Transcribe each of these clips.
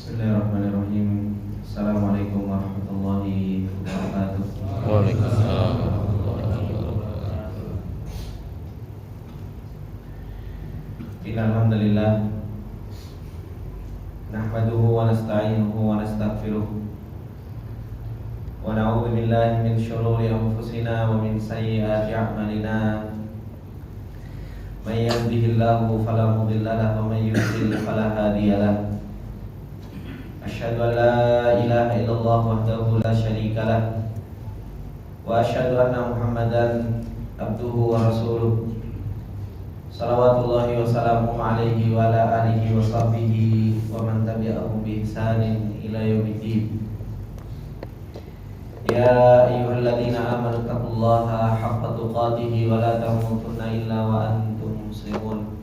Bismillahirrahmanirrahim. Assalamualaikum warahmatullahi wabarakatuh. Waalaikumsalam warahmatullahi wabarakatuh. Innal hamdalillah nahmaduhu wa nasta'inuhu wa nastaghfiruh wa na'udzu billahi min shururi anfusina wa min sayyiati a'malina. May yahdihillahu fala mudilla lahu wa may yudlil fala hadiya lahu. Asyhadu an la ilaha illallah wahdahu la syarika lah wa asyhadu anna Muhammadan abduhu wa rasuluh. Salawatullahi wa salamuhu alaihi wa ala alihi wa sahbihi wa man tabi'ahum bi ihsanin ila yaumiddin. Ya ayyuhalladzina amanu taqullaha haqqa tuqatih wa la tamutunna illa wa antum muslimun.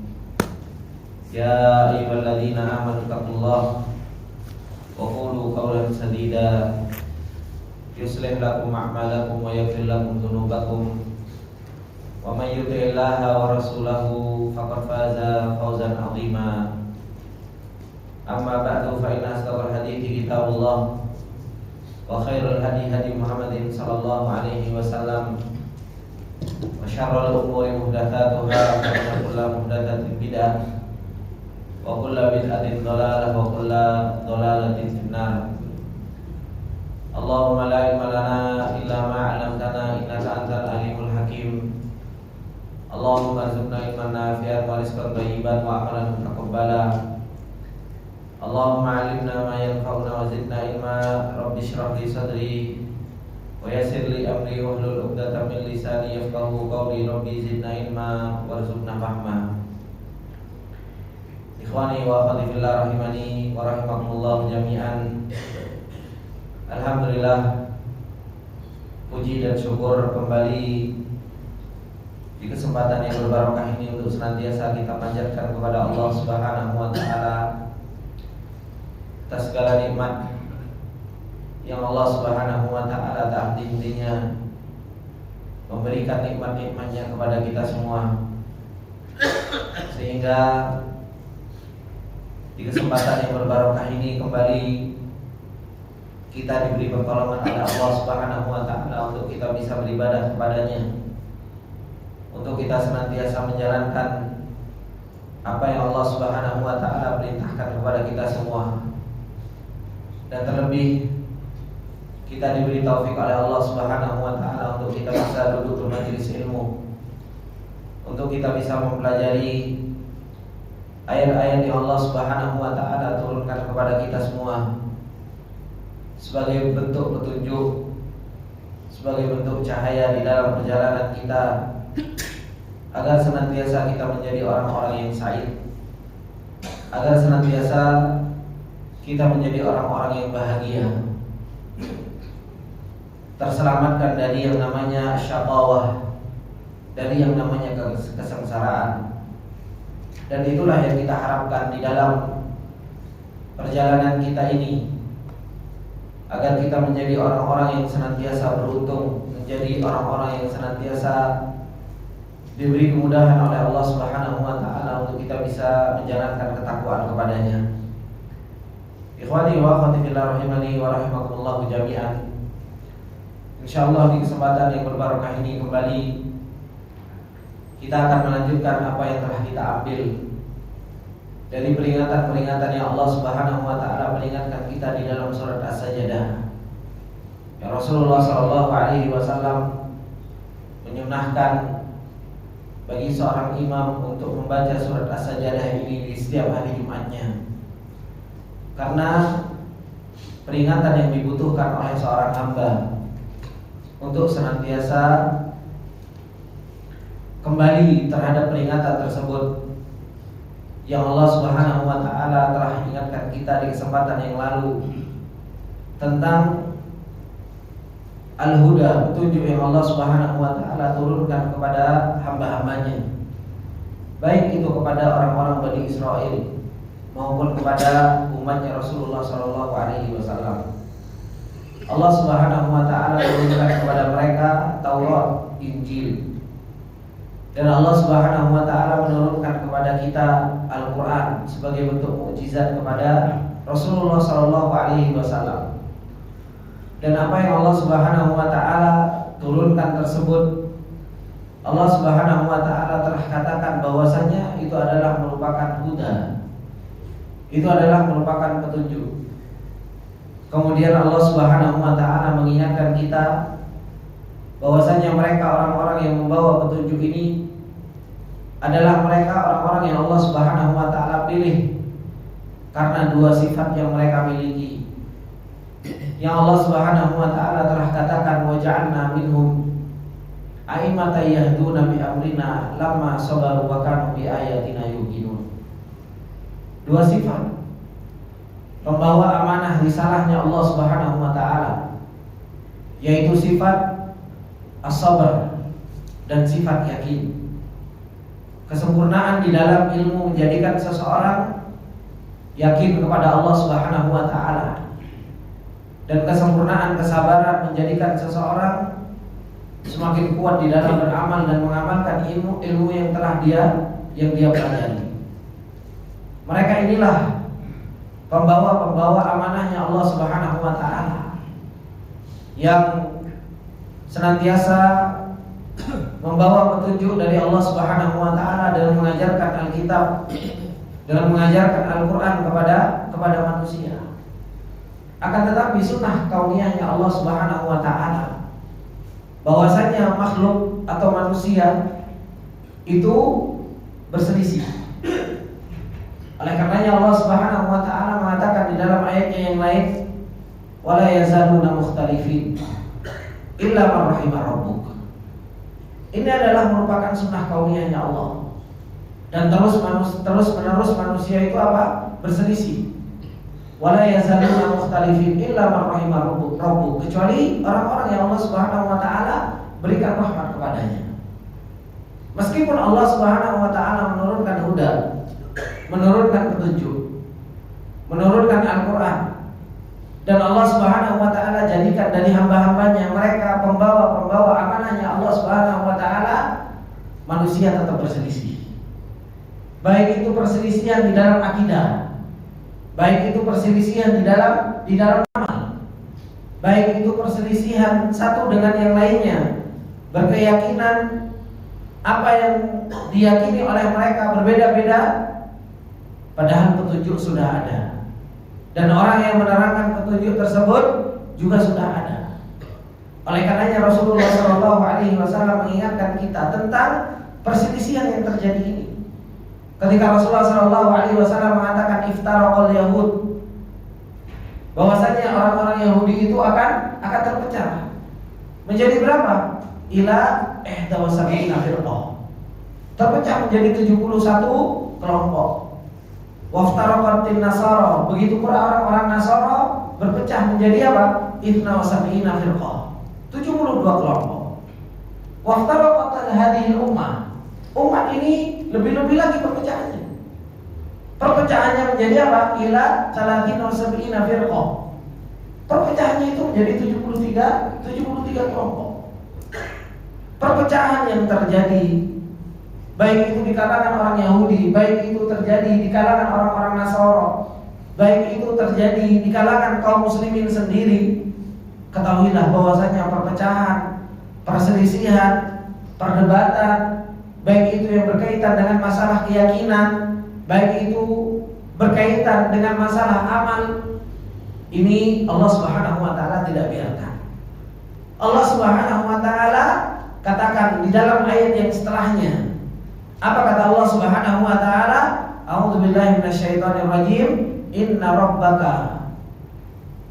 Ya ayyuhalladzina amanu taqullaha wa qulu qawlan sadida yuslih lakum a'malakum wa yaghfir lakum dhunubakum wa may yuti'illaha wa rasulahu faqad faza fawzan 'azima. Amma ba'du, fa inna asdaqal hadithi kitabullah wa khairul hadi hadi Muhammadin sallallahu alaihi wasallam wa syarrul umuri muhdatsatuha wa kullu muhdatsatin bid'ah wa kullu bid'atin dhalalah wa kullu dhalalatin finnar. Allahumma la ilma lana illa ma 'allamtana innaka antal alimul hakim. Allahumma arzuqna ilman nafi'an wa rizqan thayyiban wa amalan mutaqabbala. Allahumma 'allimna ma yanfa'una wa zidna ilma. Rabbi shrah li sadri wa yassir li amri wahlul 'uqdatam min lisani yafqahu qawli. Rabbi zidna ilma warzuqna fahma. Ikhwani wa akhwati fillah rahimani wa rahimakumullah jami'an. Alhamdulillah, puji dan syukur kembali di kesempatan yang berbarokah ini untuk senantiasa kita panjatkan kepada Allah Subhanahu wa taala atas segala nikmat yang Allah Subhanahu wa taala tak henti-hentinya memberikan nikmat-nikmatnya kepada kita semua, sehingga di kesempatan yang berbarokah ini kembali kita diberi pertolongan oleh Allah Subhanahu wa taala untuk kita bisa beribadah kepadanya, untuk kita senantiasa menjalankan apa yang Allah Subhanahu wa taala perintahkan kepada kita semua. Dan terlebih kita diberi taufik oleh Allah Subhanahu wa taala untuk kita bisa duduk di majelis ilmu, untuk kita bisa mempelajari ayat-ayat yang Allah Subhanahu wa taala turunkan kepada kita semua sebagai bentuk petunjuk, sebagai bentuk cahaya di dalam perjalanan kita, agar senantiasa kita menjadi orang-orang yang sa'id, agar senantiasa kita menjadi orang-orang yang bahagia, terselamatkan dari yang namanya syaqawah, dari yang namanya kesengsaraan. Dan itulah yang kita harapkan di dalam perjalanan kita ini, agar kita menjadi orang-orang yang senantiasa beruntung, menjadi orang-orang yang senantiasa diberi kemudahan oleh Allah Subhanahu wa taala untuk kita bisa menjalankan ketakwaan kepadanya. Ikhwani wa akhwati fillah rahimani wa rahimakumullah jami'an. Insyaallah di kesempatan yang berbarokah ini kembali kita akan melanjutkan apa yang telah kita ambil dari peringatan-peringatan yang Allah Subhanahu wa taala peringatkan kita di dalam surat As-Sajdah. Ya, Rasulullah sallallahu alaihi wasallam menyunahkan bagi seorang imam untuk membaca surat As-Sajdah ini di setiap hari Jumatnya, karena peringatan yang dibutuhkan oleh seorang hamba untuk senantiasa kembali terhadap peringatan tersebut yang Allah Subhanahu wa taala telah ingatkan kita di kesempatan yang lalu tentang al-huda, petunjuk yang Allah Subhanahu wa taala turunkan kepada hamba-hambanya, baik itu kepada orang-orang Bani Israel maupun kepada umatnya Rasulullah sallallahu alaihi wasallam. Allah Subhanahu wa taala turunkan kepada mereka Taurat, Injil. Dan Allah Subhanahu wa taala menurunkan kepada kita Al-Qur'an sebagai bentuk mukjizat kepada Rasulullah Shallallahu Alaihi Wasallam. Dan apa yang Allah Subhanahu Wa Taala turunkan tersebut, Allah Subhanahu Wa Taala telah katakan bahwasanya itu adalah merupakan huda, itu adalah merupakan petunjuk. Kemudian Allah Subhanahu Wa Taala mengingatkan kita bahwasanya mereka orang-orang yang membawa petunjuk ini adalah mereka orang-orang yang Allah Subhanahu Wa Taala pilih karena dua sifat yang mereka miliki. Yang Allah Subhanahu Wa Taala telah katakan, wa ja'alna minhum a'immatan yahduna bi amrina lamma sabaru wa kanu bi ayatina yuqinun. Dua sifat pembawa amanah risalahnya Allah Subhanahu Wa Taala, yaitu sifat as-sabar dan sifat yakin. Kesempurnaan di dalam ilmu menjadikan seseorang yakin kepada Allah Subhanahu Wa Taala, dan kesempurnaan kesabaran menjadikan seseorang semakin kuat di dalam beramal dan mengamalkan ilmu yang telah dia pelajari. Mereka inilah pembawa amanahnya Allah Subhanahu Wa Taala yang senantiasa membawa petunjuk dari Allah Subhanahu Wa Taala dalam mengajarkan Alkitab, dalam mengajarkan Al-Quran kepada manusia. Akan tetapi sunnah kauniyahnya Allah Subhanahu Wa Taala bahwasanya makhluk atau manusia itu berselisih. Oleh karenanya Allah Subhanahu Wa Taala mengatakan di dalam ayatnya yang lain, wala yazaluna mukhtalifin illa man rahimar rabbuk. Ini adalah merupakan sunnah kauniyahnya Allah. Dan terus menerus manusia itu apa? Berselisih. Wala yazaluna mukhtalifin illa man rahimar rabbuk, kecuali orang-orang yang Allah Subhanahu Wa Taala berikan rahmat kepadanya. Meskipun Allah Subhanahu Wa Taala menurunkan huda, menurunkan petunjuk, menurunkan Al-Quran, dan Allah Subhanahu Wa Taala jadikan dari hamba-hambanya mereka pembawa amanahnya Allah Subhanahu Wa Taala, manusia tetap berselisih. Baik itu perselisihan di dalam akidah, baik itu perselisihan di dalam amal, baik itu perselisihan satu dengan yang lainnya, berkeyakinan apa yang diyakini oleh mereka berbeda-beda, padahal petunjuk sudah ada, dan orang yang menerangkan petunjuk tersebut juga sudah ada. Oleh karenanya Rasulullah Shallallahu Alaihi Wasallam mengingatkan kita tentang perselisihan yang terjadi ini. Ketika Rasulullah Shallallahu Alaihi Wasallam mengatakan iftaraqal Yahud, bahwasanya orang-orang Yahudi itu akan terpecah menjadi berapa? Ila 71 firqah, terpecah menjadi 71 kelompok. Waftaraqatin Nasara, begitu pula orang-orang Nasara berpecah menjadi apa? 72 firqah, 72 kelompok. Waftaraqat hadhihi ummah, umat ini lebih-lebih lagi perpecahannya. Perpecahannya menjadi apa? Ila 73 firqah. Perpecahannya itu menjadi 73 kelompok. Perpecahan yang terjadi, baik itu di kalangan orang Yahudi, baik itu terjadi di kalangan orang-orang Nasara, baik itu terjadi di kalangan kaum muslimin sendiri, ketahuilah bahwasanya perpecahan, perselisihan, perdebatan, baik itu yang berkaitan dengan masalah keyakinan, baik itu berkaitan dengan masalah amal, ini Allah Subhanahu Wa Taala tidak biarkan. Allah Subhanahu Wa Taala katakan di dalam ayat yang setelahnya, apa kata Allah Subhanahu Wa Taala? A'udzubillahi minasyaitonirrajim. Inna rabbaka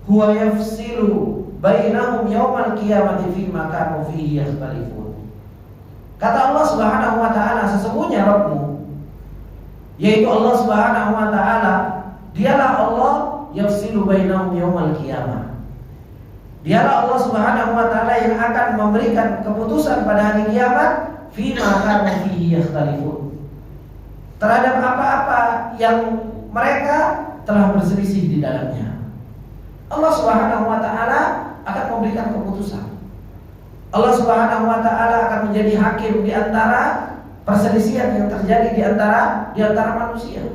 huwa yafsilu bainahum yaumal qiyamati fima kanu fihi yakhtalifun. Kata Allah Subhanahu Wa Taala, sesungguhnya Rabbmu, yaitu Allah Subhanahu Wa Taala, dialah Allah yafsilu bainahum yaumal qiyamah. Dialah Allah Subhanahu Wa Taala yang akan memberikan keputusan pada hari kiamat fima kanu fihi yakhtalifun, terhadap apa-apa yang mereka telah berselisih di dalamnya. Allah Subhanahu Wa Taala akan memberikan keputusan. Allah Subhanahu Wa Taala akan menjadi hakim di antara perselisihan yang terjadi di antara manusia.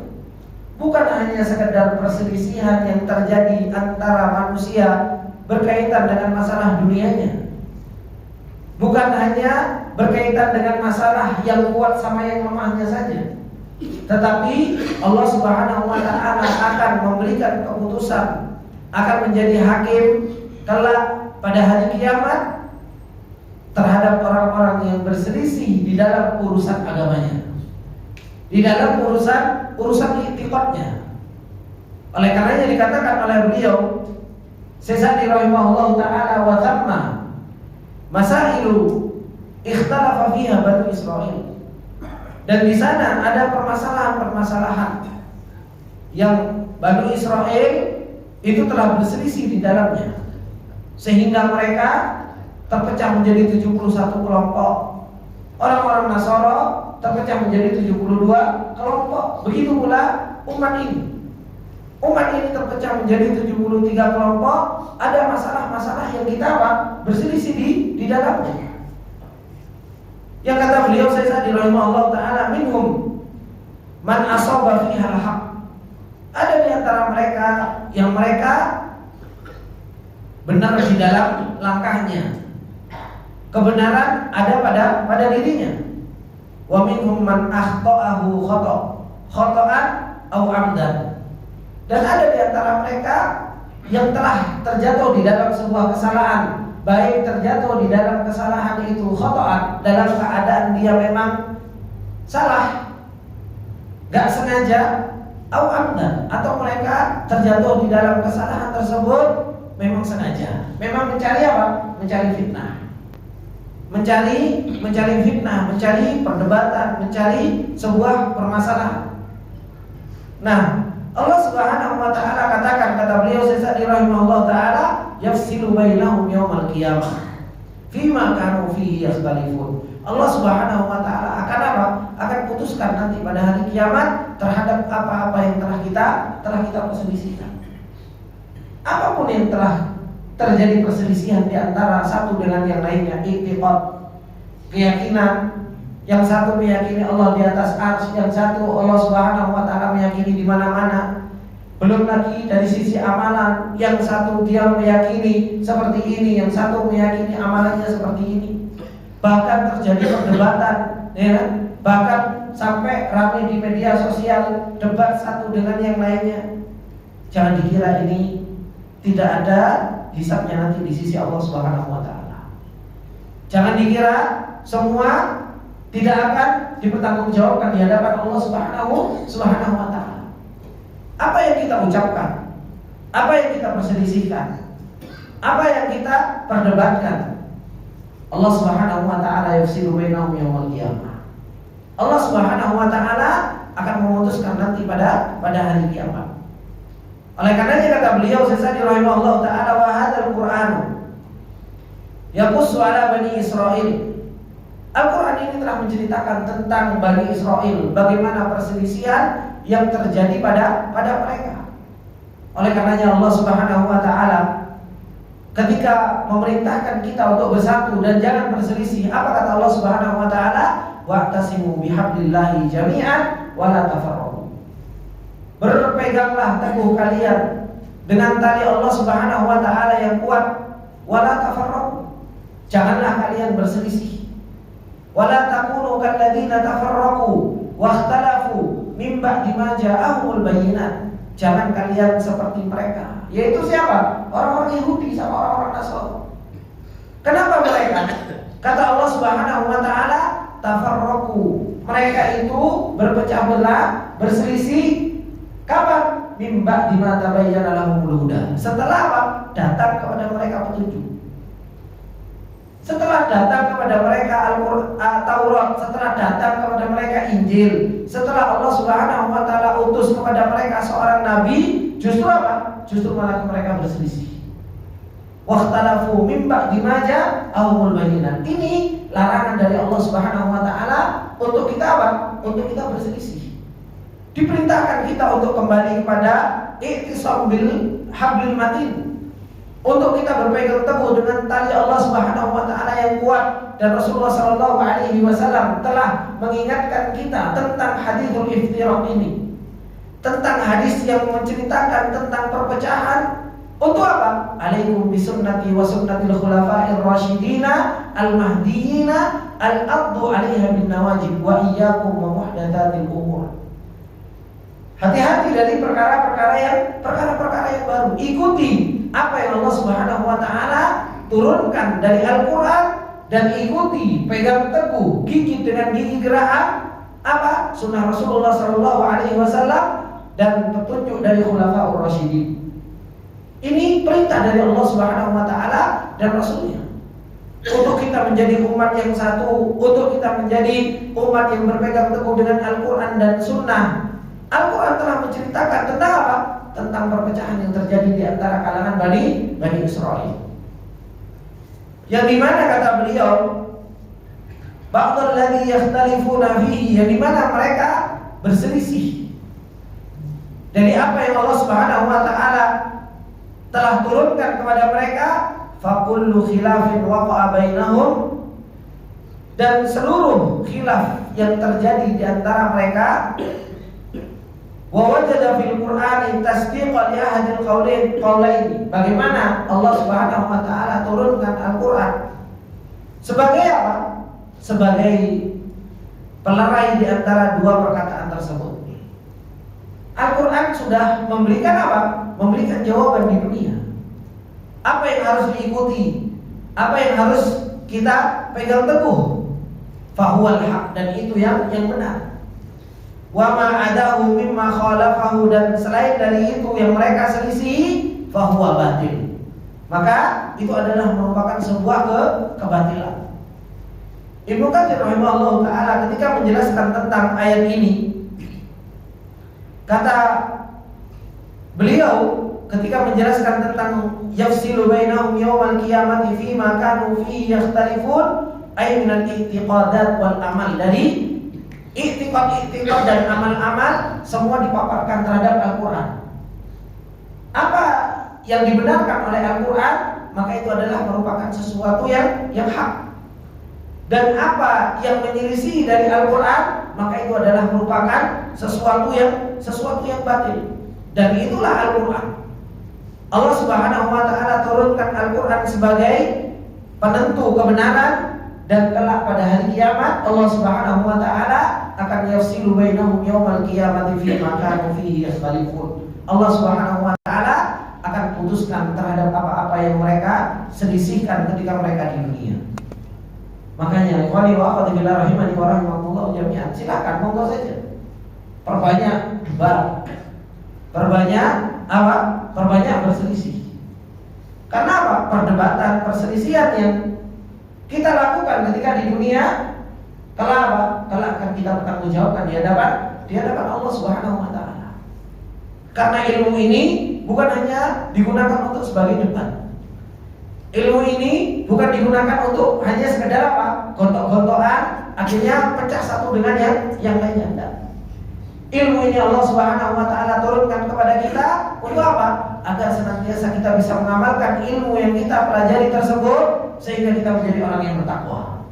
bukan hanya sekedar perselisihan yang terjadi antara manusia berkaitan dengan masalah dunianya, bukan hanya berkaitan dengan masalah yang kuat sama yang lemahnya saja, tetapi Allah Subhanahu wa ta'ala akan memberikan keputusan, akan menjadi hakim kelak pada hari kiamat terhadap orang-orang yang berselisih di dalam urusan agamanya, di dalam urusan i'tiqadnya. Oleh karenanya dikatakan oleh beliau Sesadi rahimahullah ta'ala, wa thamma masailu ikhtalafa fiha Bani Israil. Dan di sana ada permasalahan-permasalahan yang Bani Israil itu telah berselisih di dalamnya, sehingga mereka terpecah menjadi 71 kelompok. Orang-orang Nasara terpecah menjadi 72 kelompok. Begitu pula umat ini. Umat ini terpecah menjadi 73 kelompok. Ada masalah-masalah yang kita berselisih di dalamnya. Yang kata beliau Sesadi rahimahullah ta'ala, minhum man asaba fihal haq. Ada di antara mereka yang mereka benar di dalam langkahnya, kebenaran ada pada dirinya. Wa minhum man akhta'ahu khata'an aw amdan. Dan ada di antara mereka yang telah terjatuh di dalam sebuah kesalahan, baik terjatuh di dalam kesalahan itu khata'an, dalam keadaan dia memang salah, gak sengaja, aw amdan, atau mereka terjatuh di dalam kesalahan tersebut memang sengaja, memang mencari apa? Mencari fitnah. Mencari fitnah, mencari perdebatan, mencari sebuah permasalahan. Nah, Allah Subhanahu wa ta'ala katakan, kata beliau Sesadi rahimahullah ta'ala, yafsilu bainahum yaumal qiyamah fima kanu fihi yakhtalifun. Allah Subhanahu wa ta'ala akan apa? Akan putuskan nanti pada hari kiamat terhadap apa-apa yang telah kita perselisihkan. Apapun yang telah terjadi perselisihan di antara satu dengan yang lainnya, i'tiqad, keyakinan, yang satu meyakini Allah di atas arsy, yang satu Allah Subhanahu wa ta'ala meyakini di mana-mana. Belum lagi dari sisi amalan, yang satu dia meyakini seperti ini, yang satu meyakini amalannya seperti ini. Bahkan terjadi perdebatan, ya, bahkan sampai ramai di media sosial, debat satu dengan yang lainnya. Jangan dikira ini tidak ada hisabnya nanti di sisi Allah Subhanahu wa ta'ala. Jangan dikira semua tidak akan dipertanggungjawabkan di hadapan Allah Subhanahu wa ta'ala. Apa yang kita ucapkan, apa yang kita perselisihkan, apa yang kita perdebatkan, Allah Subhanahu wa ta'ala yafsilu bainahum yaumil qiyamah. Allah Subhanahu wa ta'ala akan memutuskan nanti pada hari kiamat. Oleh karenanya kata beliau Sesadi rahimahullah ta'ala, wa hadzal Qur'an yaqussu ala Bani Israil. Al-Quran ini telah menceritakan tentang Bani Israil, bagaimana perselisihan yang terjadi pada mereka. Oleh karenanya Allah Subhanahu wa ta'ala ketika memerintahkan kita untuk bersatu dan jangan berselisih, apa kata Allah Subhanahu wa ta'ala? Wa'tasimu bihablillahi jami'an wa la tafarraqu. Berpeganglah teguh kalian dengan tali Allah Subhanahu wa ta'ala yang kuat, wa la tafarraqu. Janganlah kalian berselisih. Wala takunu kalladzina tafarraqu wa ikhtalafu min ba'di ma ja'ahumul bayyinat. Jangan kalian seperti mereka, yaitu siapa? Orang-orang Yahudi sama orang-orang Nasrani. Kenapa mereka? Kata Allah Subhanahu wa ta'ala, tafarraqu. Mereka itu berpecah belah, berselisih kapan? Min ba'di ma tabayyana lahumul huda. Setelah apa? Datang kepada mereka petunjuk. Setelah datang kepada mereka Taurat, setelah datang kepada mereka Injil, setelah Allah Subhanahu wa ta'ala utus kepada mereka seorang nabi, justru apa? Justru malah mereka berselisih. Wakhtalafu min ba'di ma ja'ahumul bayyinat. Ini larangan dari Allah Subhanahu wa ta'ala untuk kita apa? Untuk kita berselisih. Diperintahkan kita untuk kembali kepada i'tisam bil hablil matin, untuk kita berpegang teguh dengan tali Allah Subhanahu wa ta'ala yang kuat. Dan Rasulullah sallallahu alaihi wasallam telah mengingatkan kita tentang hadithul iftiraq ini, tentang hadis yang menceritakan tentang perpecahan. Untuk apa? Alaikum bisunnati wa sunnatil khulafa'ir rasyidina al-mahdiyina al-addu 'alaiha bin nawajib wa iyyakum wa muhdatsatil umur. Hati-hati dari perkara-perkara yang baru. Ikuti apa yang Allah Subhanahu wa taala turunkan dari Al-Qur'an dan ikuti, pegang teguh, gigit dengan gigi geraham apa? Sunnah Rasulullah sallallahu alaihi wasallam dan petunjuk dari khulafaur rasyidin. Ini perintah dari Allah Subhanahu wa taala dan Rasulnya. Untuk kita menjadi umat yang satu, untuk kita menjadi umat yang berpegang teguh dengan Al-Qur'an dan Sunnah. Al-Qur'an telah menceritakan tentang apa? Tentang perpecahan yang terjadi di antara kalangan Bani Israil. Yang dimana kata beliau, ba'dal ladzi yakhtalifuna fihi, yang dimana mereka berselisih dari apa yang Allah Subhanahu wa taala telah turunkan kepada mereka. Fakullu khilafin waqa'a bainahum, dan seluruh khilaf yang terjadi di antara mereka. Wa wajada fil Qur'ani tasdiqa li ahadil qawlaini. Bagaimana Allah Subhanahu wa taala turunkan Al-Qur'an sebagai apa? Sebagai pelerai di antara dua perkataan tersebut. Al-Qur'an sudah memberikan apa? Memberikan jawaban di dunia. Apa yang harus diikuti? Apa yang harus kita pegang teguh? Fahuwal haq, dan itu yang benar. Wa ma adahu mimma khalafahu, dan selain dari itu yang mereka selisih, fahuwa batil, maka itu adalah merupakan sebuah kebatilan. Ibnu Katsir rahimahullah taala ketika menjelaskan tentang ayat ini, kata beliau ketika menjelaskan tentang yafsilu bainahum yaumal qiyamati fi ma kanu fihi yakhtalifun, ay minal i'tiqadat wal amal, dari i'tiqad dan amal-amal semua dipaparkan terhadap Al-Qur'an. Apa yang dibenarkan oleh Al-Qur'an, maka itu adalah merupakan sesuatu yang hak. Dan apa yang menyelisih dari Al-Qur'an, maka itu adalah merupakan sesuatu yang batil. Dan itulah Al-Qur'an. Allah Subhanahu wa taala turunkan Al-Qur'an sebagai penentu kebenaran, dan kelak pada hari kiamat Allah Subhanahu wa taala akan yafsilu bainahum yaumal qiyamati fi ma kanu fihi yakhtalifun. Allah Subhanahu wa taala akan putuskan terhadap apa-apa yang mereka selisihkan ketika mereka di dunia. Makanya ikhwani wa akhwati billah rahimani wa rahimakumullah jami'an, silakan monggo saja. Perbanyak debat. Perbanyak apa? Perbanyak berselisih. Karena apa? Perdebatan, perselisihan yang kita lakukan ketika di dunia, kelak apa? Kelak akan kita bertanggungjawabkan di hadapan Allah Subhanahu wa taala. Karena ilmu ini bukan hanya digunakan untuk sebagai debat. Ilmu ini bukan digunakan untuk hanya sekedar apa? Gontok-gontokan, akhirnya pecah satu dengan yang lainnya. Ilmu ini Allah Subhanahu wa taala turunkan kepada kita untuk apa? Agar senantiasa kita bisa mengamalkan ilmu yang kita pelajari tersebut, sehingga kita menjadi orang yang bertakwa.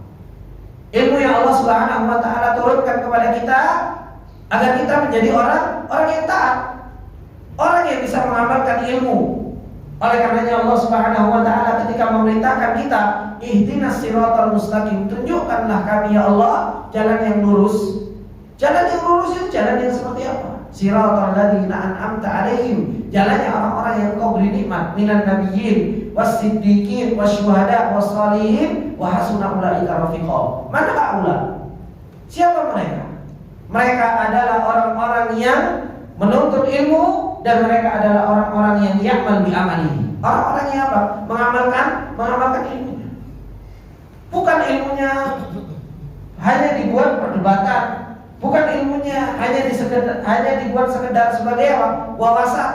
Ilmu yang Allah Subhanahu wa taala turunkan kepada kita agar kita menjadi orang yang taat, orang yang bisa mengamalkan ilmu. Oleh karenanya Allah Subhanahu wa taala ketika memerintahkan kita, ihdinas siratal mustaqim, tunjukkanlah kami ya Allah jalan yang lurus. Jalan yang lurus itu jalan yang seperti apa? Siratal ladzina an'amta 'alaihim, jalannya orang-orang yang Kau beri nikmat, minan nabiyyin was-siddiqin wasyuhada was-shalihin wa hasuna ulaika rafiqa. Mana haula? Siapa mereka? Mereka adalah orang-orang yang menuntut ilmu, dan mereka adalah orang-orang yang ya'mal bi amalihi. Orang-orang yang apa? Mengamalkan ilmunya. Bukan ilmunya hanya dibuat perdebatan. Bukan ilmunya hanya dibuat sekedar sebagai apa? Wawasan.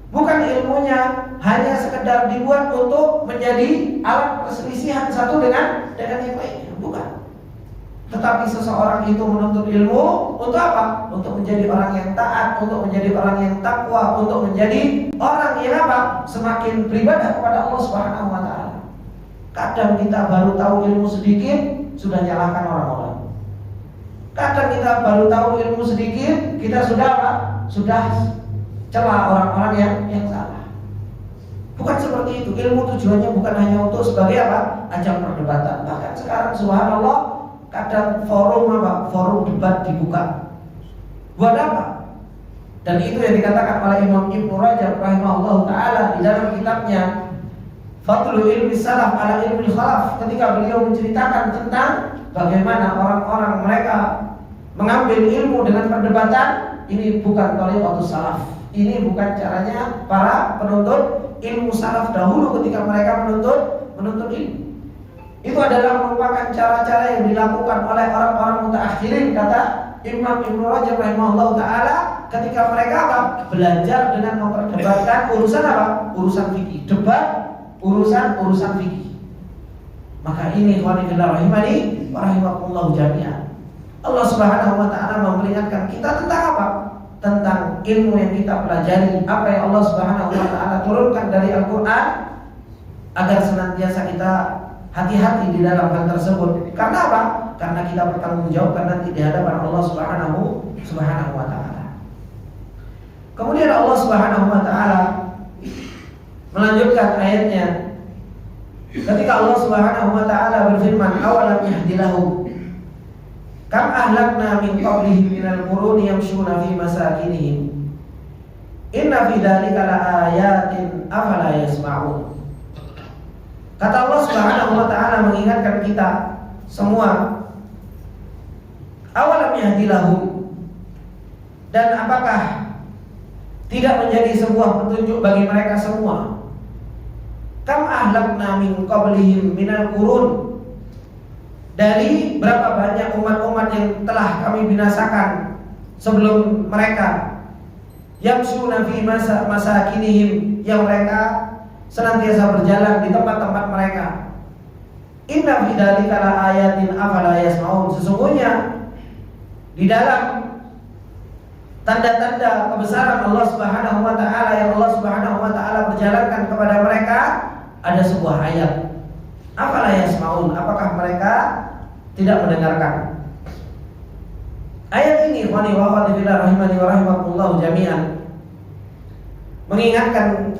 Bukan ilmunya hanya sekedar dibuat untuk menjadi alat perselisihan satu dengan yang lainnya. Bukan. Tetapi seseorang itu menuntut ilmu untuk apa? Untuk menjadi orang yang taat, untuk menjadi orang yang takwa, untuk menjadi orang yang apa? Semakin beribadah kepada Allah Subhanahu wa taala. Kadang kita baru tahu ilmu sedikit sudah nyalahkan orang-orang. Kadang kita baru tahu ilmu sedikit, kita sudah apa? sudah celah orang-orang yang salah. Bukan seperti itu. Ilmu tujuannya bukan hanya untuk sebagai apa? Ajang perdebatan. Bahkan sekarang subhanallah kadang forum debat dibuka. Buat apa? Dan itu yang dikatakan oleh Imam Ibnu Rajab rahimahullah taala di dalam kitabnya Fadlul Ilmi Salaf ala Ilmi Khalaf, ketika beliau menceritakan tentang bagaimana orang-orang mereka mengambil ilmu dengan perdebatan. Ini bukan thariqatus salaf. Ini bukan caranya para penuntut ilmu salaf dahulu ketika mereka menuntut ilmu. Itu adalah merupakan cara-cara yang dilakukan oleh orang-orang mutaakhirin, kata Imam Ibnu Rajab rahimahullah taala, ketika mereka apa? Belajar dengan memperdebatkan urusan apa? Urusan fikih, debat urusan fikih. Maka ini khonifillah rahimani wa rahimakumullah jami'an. Allah Subhanahu wa taala memperingatkan kita tentang apa? Tentang ilmu yang kita pelajari, apa yang Allah Subhanahu wa taala turunkan dari Al-Qur'an, agar senantiasa kita hati-hati di dalam hal tersebut. Karena apa? Karena kita bertanggungjawabkan nanti di hadapan Allah Subhanahu wa taala. Kemudian Allah Subhanahu wa taala melanjutkan ayatnya ketika Allah Subhanahu wa taala berfirman, awalam yahdilahum kam ahlakna min qablihim minal quruni yamshuna fi masakinihim inna fi dzalika laayatin afala yasma'un. Kata Allah Subhanahu wa taala mengingatkan kita semua, awalam yahdilahum, dan apakah tidak menjadi sebuah petunjuk bagi mereka semua, kam ahlakna min qablihim minal qurun, dari berapa banyak umat-umat yang telah kami binasakan sebelum mereka, yamshuna fi masakinihim, yang mereka senantiasa berjalan di tempat-tempat mereka. Inna fi dzalika laayatin afala yasmaun, sesungguhnya di dalam tanda-tanda kebesaran Allah Subhanahu wa taala yang Allah Subhanahu wa taala berjalankan kepada mereka ada sebuah ayat. Afala yasmaun, apakah mereka tidak mendengarkan? Ayat ini ikhwani wa akhwati fillah rahimani wa rahimakumullah jami'an mengingatkan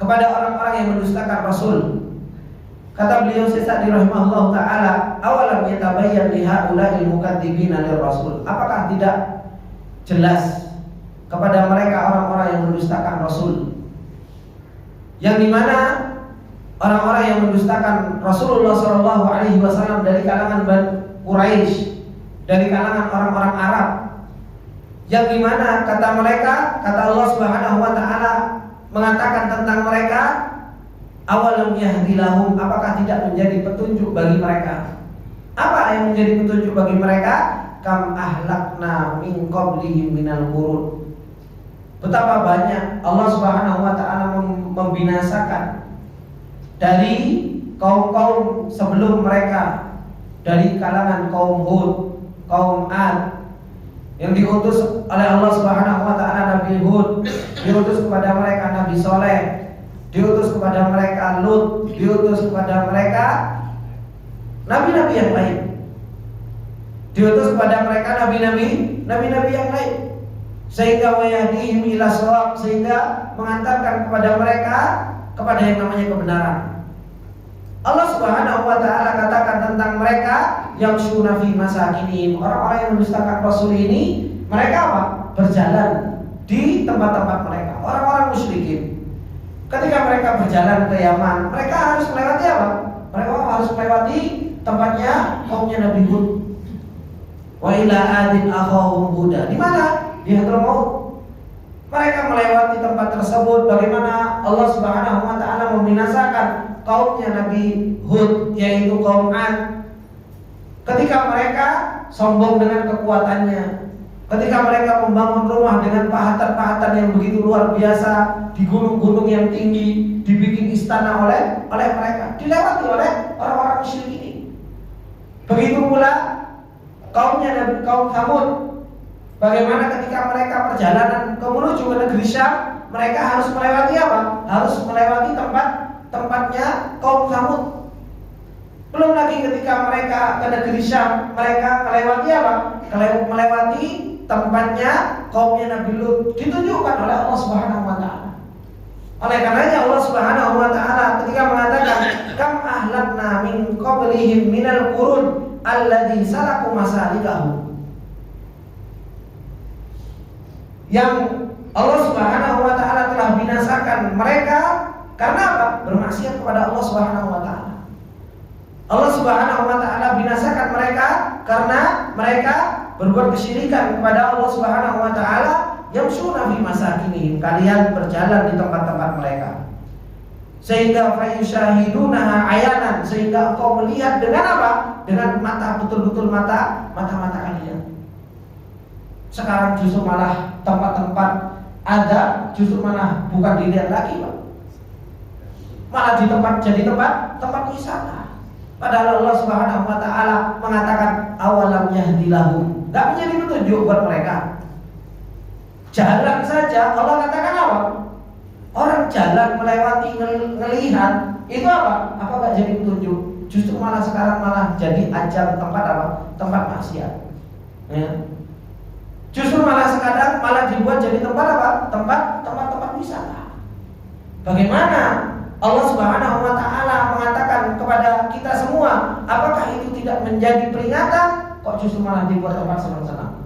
kepada orang-orang yang mendustakan Rasul. Kata beliau Sa'di rahimahullah taala, awalam yatabayyan li haula'il mukadzibina lir Rasul, apakah tidak jelas kepada mereka orang-orang yang mendustakan Rasul, yang dimana orang-orang yang mendustakan Rasulullah Shallallahu Alaihi Wasallam dari kalangan Quraisy, dari kalangan orang-orang Arab, yang dimana kata mereka, kata Allah Subhanahu Wa Taala mengatakan tentang mereka, awalam yahdilahum, apakah tidak menjadi petunjuk bagi mereka? Apa yang menjadi petunjuk bagi mereka? Kam ahlakna min qablihim minal qurun, betapa banyak Allah Subhanahu Wa Taala membinasakan dari kaum-kaum sebelum mereka, dari kalangan kaum Hud, kaum Ad, yang diutus oleh Allah Subhanahu wa taala Nabi Hud, diutus kepada mereka Nabi Soleh, diutus kepada mereka Lut, diutus kepada mereka nabi-nabi yang lain, diutus kepada mereka nabi-nabi yang lain, sehingga wayahdihim ila shawab, sehingga mengantarkan kepada mereka kepada yang namanya kebenaran. Allah Subhanahu wa taala katakan tentang mereka yang yamshuna fi masakinihim, orang-orang yang mendustakan Rasul ini, mereka apa? Berjalan di tempat-tempat mereka. Orang-orang musyrikin ketika mereka berjalan ke Yaman, mereka harus melewati apa? Mereka harus melewati tempatnya kaumnya Nabi Hud. Wa ila adin akhahum Huda. Di mana? Di Hadramaut. Mereka melewati tempat tersebut. Bagaimana Allah Subhanahu wa taala membinasakan kaumnya Nabi Hud, yaitu kaum Ad, ketika mereka sombong dengan kekuatannya, ketika mereka membangun rumah dengan pahatan-pahatan yang begitu luar biasa di gunung-gunung yang tinggi, dibikin istana oleh mereka, dilewati oleh orang-orang musyrik ini. Begitu pula kaumnya kaum Thamud, bagaimana ketika mereka perjalanan menuju ke negeri Syam, mereka harus melewati apa? Harus melewati tempatnya kaum Thamud. Belum lagi ketika mereka ke negeri Syam, mereka melewati apa? Melewati tempatnya kaumnya Nabi Lut ditunjukkan oleh Allah Subhanahu wa taala. Oleh karenanya Allah Subhanahu wa taala ketika mengatakan kam ahlakna min qablihim minal qurun alladzi salaku masalikahu, yang Allah Subhanahu wa taala telah binasakan mereka karena apa? Bermaksiat kepada Allah Subhanahu wa taala. Allah Subhanahu wa taala binasakan mereka karena mereka berbuat kesyirikan kepada Allah Subhanahu wa taala. Yamshuna fi masakinihim, kalian berjalan di tempat-tempat mereka. Sehingga fayushahidunaha ayanan, sehingga engkau melihat dengan apa? Dengan mata, betul-betul mata kalian. Sekarang justru malah tempat-tempat ada, justru malah bukan dilihat lagi, Pak. Malah jadi tempat wisata. Padahal Allah Subhanahu wa taala mengatakan awalam yahdilahum, enggak menjadi petunjuk buat mereka. Jalan saja Allah katakan apa? Orang jalan melewati ngelihat itu apa? Apa enggak jadi petunjuk? Justru malah sekarang malah jadi ajang tempat apa? Tempat maksiat. Ya. Justru malah sekarang malah dibuat jadi tempat apa? Tempat wisata. Bagaimana Allah Subhanahu wa taala mengatakan kepada kita semua, apakah itu tidak menjadi peringatan? Kok justru malah dibuat tempat senang-senang?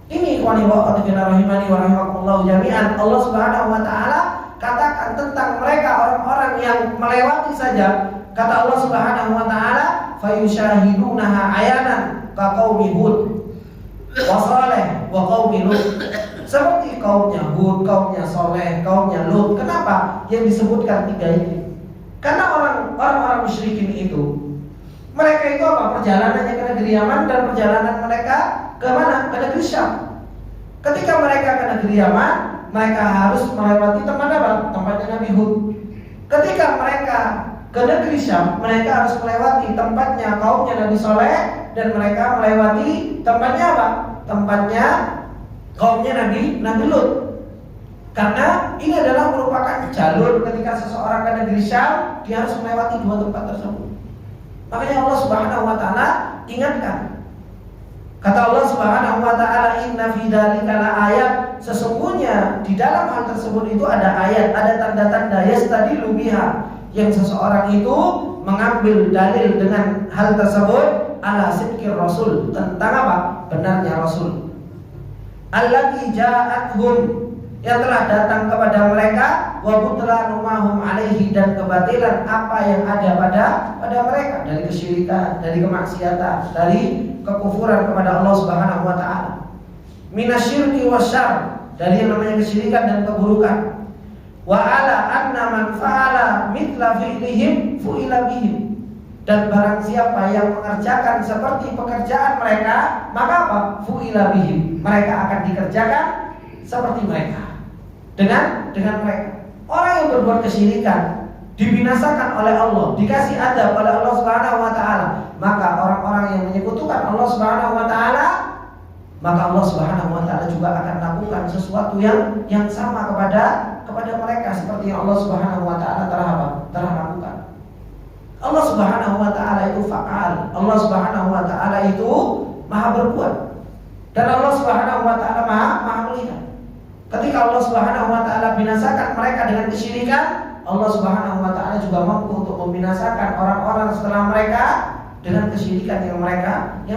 Ini ikhwani wa akhwati rahimani wa rahimakumullah jami'an. Allah Subhanahu wa taala katakan tentang mereka orang-orang yang melewati saja. Kata Allah Subhanahu wa taala, fayushahidunaha ayanan ka qaumi Hud wa Saleh wa qaumi Lut. Seperti kaumnya Hud, kaumnya Saleh, kaumnya Lut. Kenapa yang disebutkan tiga ini? Karena orang-orang musyrikin itu, mereka itu apa? Perjalanannya ke negeri Yaman dan perjalanan mereka ke mana? Ke negeri Syam. Ketika mereka ke negeri Yaman, mereka harus melewati tempat apa? Tempatnya Nabi Hud. Ketika mereka ke negeri Syam, mereka harus melewati tempatnya kaumnya Nabi Saleh, dan mereka melewati tempatnya apa? Tempatnya kaumnya Nabi Lut. Karena ini adalah merupakan jalur ketika seseorang ke negeri Syam, dia harus melewati dua tempat tersebut. Makanya Allah Subhanahu wa taala ingatkan. Kata Allah Subhanahu wa taala, inna fi dzalika laayat, sesungguhnya di dalam hal tersebut itu ada ayat, ada tanda-tanda yastadilu biha, yang seseorang itu mengambil dalil dengan hal tersebut ala sidqir rasul, tentang apa? Benarnya rasul. Allati ja'athum, yang telah datang kepada mereka, wa butlanu mahum alaihi, dan kebatilan apa yang ada pada mereka dari kesyirikan, dari kemaksiatan, dari kekufuran kepada Allah Subhanahu wa taala. Minasyirki wasyarr, dari yang namanya kesyirikan dan keburukan. Wa ala anna man fa'ala mithla fi'lihim fu'ila bihim, dan barang siapa yang mengerjakan seperti pekerjaan mereka, maka apa? Fu'ila bihim, mereka akan dikerjakan seperti mereka. Dengan mereka. Orang yang berbuat kesyirikan dibinasakan oleh Allah, dikasih adab oleh Allah Subhanahu wa taala. Maka orang-orang yang menyekutukan Allah Subhanahu wa taala, maka Allah Subhanahu wa taala juga akan lakukan sesuatu yang sama kepada mereka, seperti yang Allah Subhanahu wa taala telah lakukan. Allah Subhanahu wa taala itu fa'al. Allah Subhanahu wa taala itu Maha berbuat. Dan Allah Subhanahu wa taala Maha melihat. Ketika Allah Subhanahu wa taala binasakan mereka dengan kesyirikan, Allah Subhanahu wa taala juga mampu untuk membinasakan orang-orang setelah mereka dengan kesyirikan yang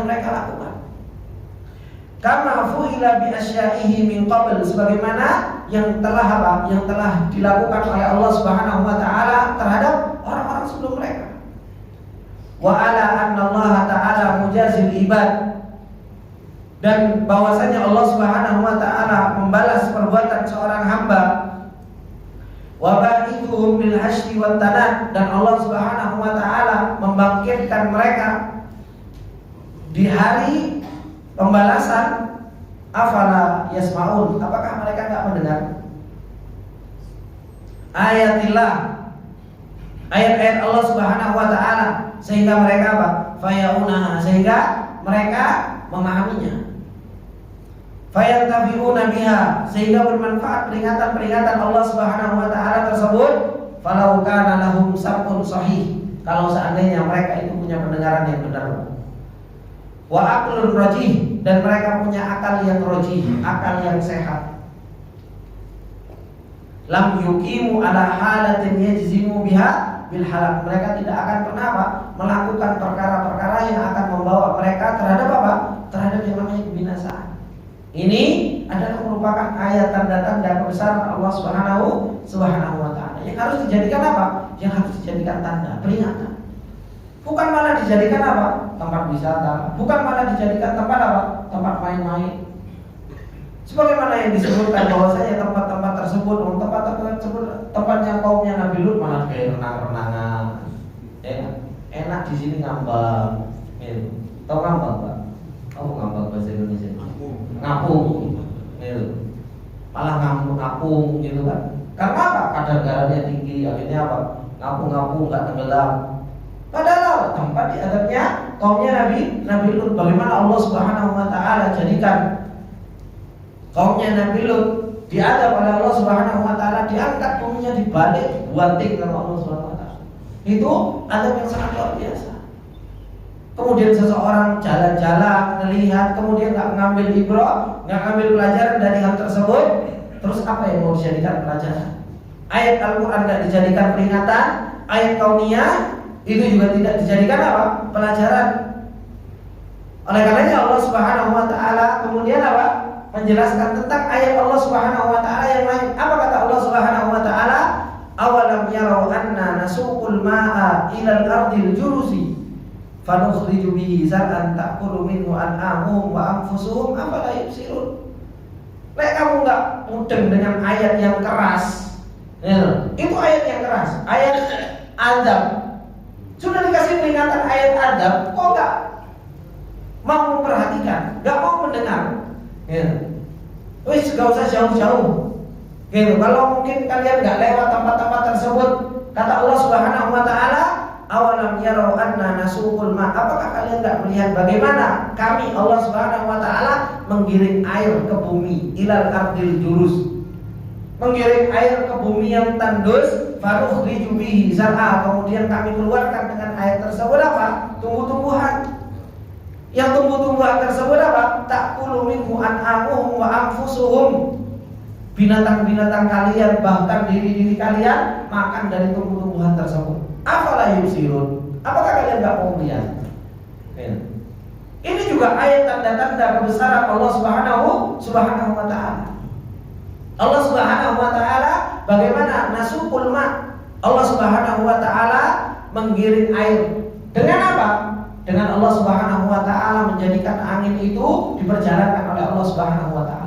mereka lakukan. Kama fu'ila bi asyaihi min qabl, sebagaimana yang telah dilakukan oleh Allah Subhanahu wa taala terhadap orang-orang sebelum mereka. Wa ala anna Allah ta'ala mujazil ibad, dan bahwasanya Allah Subhanahu wa taala membalas perbuatan seorang hamba. Wa ba'ithuhum bil hasyri wat tanad, dan Allah Subhanahu wa taala membangkitkan mereka di hari pembalasan. Afala yasmaun, apakah mereka enggak mendengar ayatillah, ayat-ayat Allah Subhanahu wa taala, sehingga mereka apa? Fayaunaha, sehingga mereka memahaminya. Fayantafi'una biha, sehingga bermanfaat peringatan-peringatan Allah Subhanahu wa taala tersebut. Falau kana lahum sab'un sahih, kalau seandainya mereka itu punya pendengaran yang benar. Wa aqlun rajih, dan mereka punya akal yang rojih, akal yang sehat. Lam yuqimu ala halatin yajzimu biha bil halal. Mereka tidak akan pernah apa? Melakukan perkara-perkara yang akan membawa mereka terhadap apa? Terhadap yang namanya kebinasaan. Ini adalah merupakan ayat tanda-tanda kebesaran Allah Subhanahu wa taala. Yang harus dijadikan apa? Yang harus dijadikan tanda, peringatan. Bukan malah dijadikan apa? Tempat wisata. Bukan malah dijadikan tempat apa? Tempat main-main. Sebagaimana yang disebutkan bahwasanya tempat-tempat tersebut, tempatnya kaumnya Nabi Lut malah kayak renang-renangan. Enak di sini ngambang. Tahu ngambang, Pak? Kamu ngambang bahasa Indonesia? Ngapung. Malah ngapung gitu kan. Karena apa? Kadar garamnya tinggi, akhirnya apa? Ngapung-ngapung enggak tenggelam. Padahal tempat diadabnya kaumnya Nabi Lut. Bagaimana Allah Subhanahu wa taala jadikan kaumnya Nabi Lut diadab oleh Allah Subhanahu wa taala, diangkat kaumnya dibalik, dibuating sama Allah Subhanahu wa taala. Itu adab yang sangat luar biasa. Kemudian seseorang jalan-jalan, melihat, kemudian nggak ngambil ibrah, nggak ngambil pelajaran dari hal tersebut, terus apa yang mau dijadikan pelajaran? Ayat Al-Quran nggak dijadikan peringatan, ayat kauniyah itu juga tidak dijadikan apa? Pelajaran. Oleh karenanya Allah Subhanahu wa taala kemudian apa? Menjelaskan tentang ayat Allah Subhanahu wa taala yang lain. Apa kata Allah Subhanahu wa taala? Awalam yarau anna nasuqul ma'a ila al-ardil juruzi fanukhriju bihi zar'an ta'kulu minhu an'amuhum wa anfusuhum afala yubsirun. Lek kamu enggak mudeng dengan ayat yang keras. Itu ayat yang keras, ayat azab. Sudah dikasih peringatan ayat azab, kok enggak mau memperhatikan, enggak mau mendengar. Wis gak usah jauh-jauh. Gitu. Kalau mungkin kalian nggak lewat tempat-tempat tersebut, kata Allah Subhanahu wa taala, awalam yarau anna nasuqul ma. Apakah kalian nggak melihat bagaimana kami Allah Subhanahu wa taala menggiring air ke bumi, ilal ardil jurus. Menggiring air ke bumi yang tandus, fanukhriju bihi zar'a. Kemudian kami keluarkan dengan air tersebut apa? Tumbuh-tumbuhan. Yang tumbuh-tumbuhan tersebut apa? Ta'kulu minhu an'amuhum wa anfusuhum. Binatang-binatang kalian, bahkan diri-diri kalian makan dari tumbuh-tumbuhan tersebut. Afala yubsirun. Apakah kalian enggak mau melihat? Ini juga ayat tanda-tanda kebesaran Allah Subhanahu wa taala. Allah Subhanahu wa taala bagaimana nasuqul ma? Allah Subhanahu wa taala menggiring air. Dengan apa? Dengan Allah Subhanahu wa taala menjadikan angin itu diperjalankan oleh Allah Subhanahu wa taala.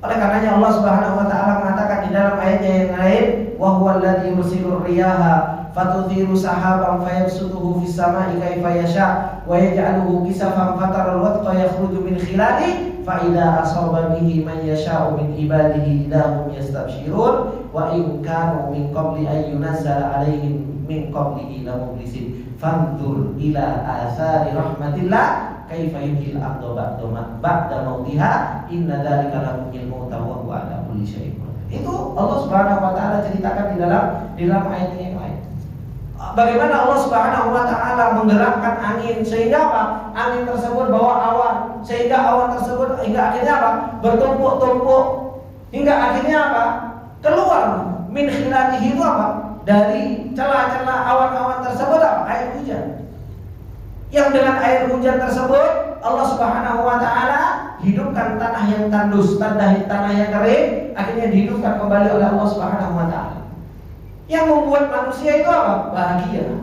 Oleh karenanya Allah Subhanahu wa taala mengatakan di dalam ayatnya yang lain, wa huwal ladzi yursilu riyaha fatuthiru sahaban fayabsutuhu fis sama'i kaifa yasha wa yaj'aluhu kisafan fataral wadqa yakhruju min khilali fa idza asaba bihi man yasha'u min ibadihi idahum yastabshirun wa in kanu min qabli an yunazzala 'alaihim min qablihi lamublisin fanzur ila athari rahmatillah kaifa yuhyil arda ba'da mautiha inna dzalika lamuhyil mauta wa huwa 'ala kulli syai'in qadir. Itu Allah Subhanahu wa taala ceritakan di dalam ayat yang lain. Bagaimana Allah Subhanahu wa taala menggerakkan angin sehingga apa? Angin tersebut bawa awan, sehingga awan tersebut hingga akhirnya apa? Bertumpuk-tumpuk hingga akhirnya apa? Keluar min khilalihi itu apa? Dari celah-celah awan-awan tersebut apa? Air hujan. Yang dengan air hujan tersebut Allah Subhanahu wa taala hidupkan tanah yang tandus, tanah yang kering, akhirnya dihidupkan kembali oleh Allah Subhanahu wa taala. Yang membuat manusia itu apa? Bahagia,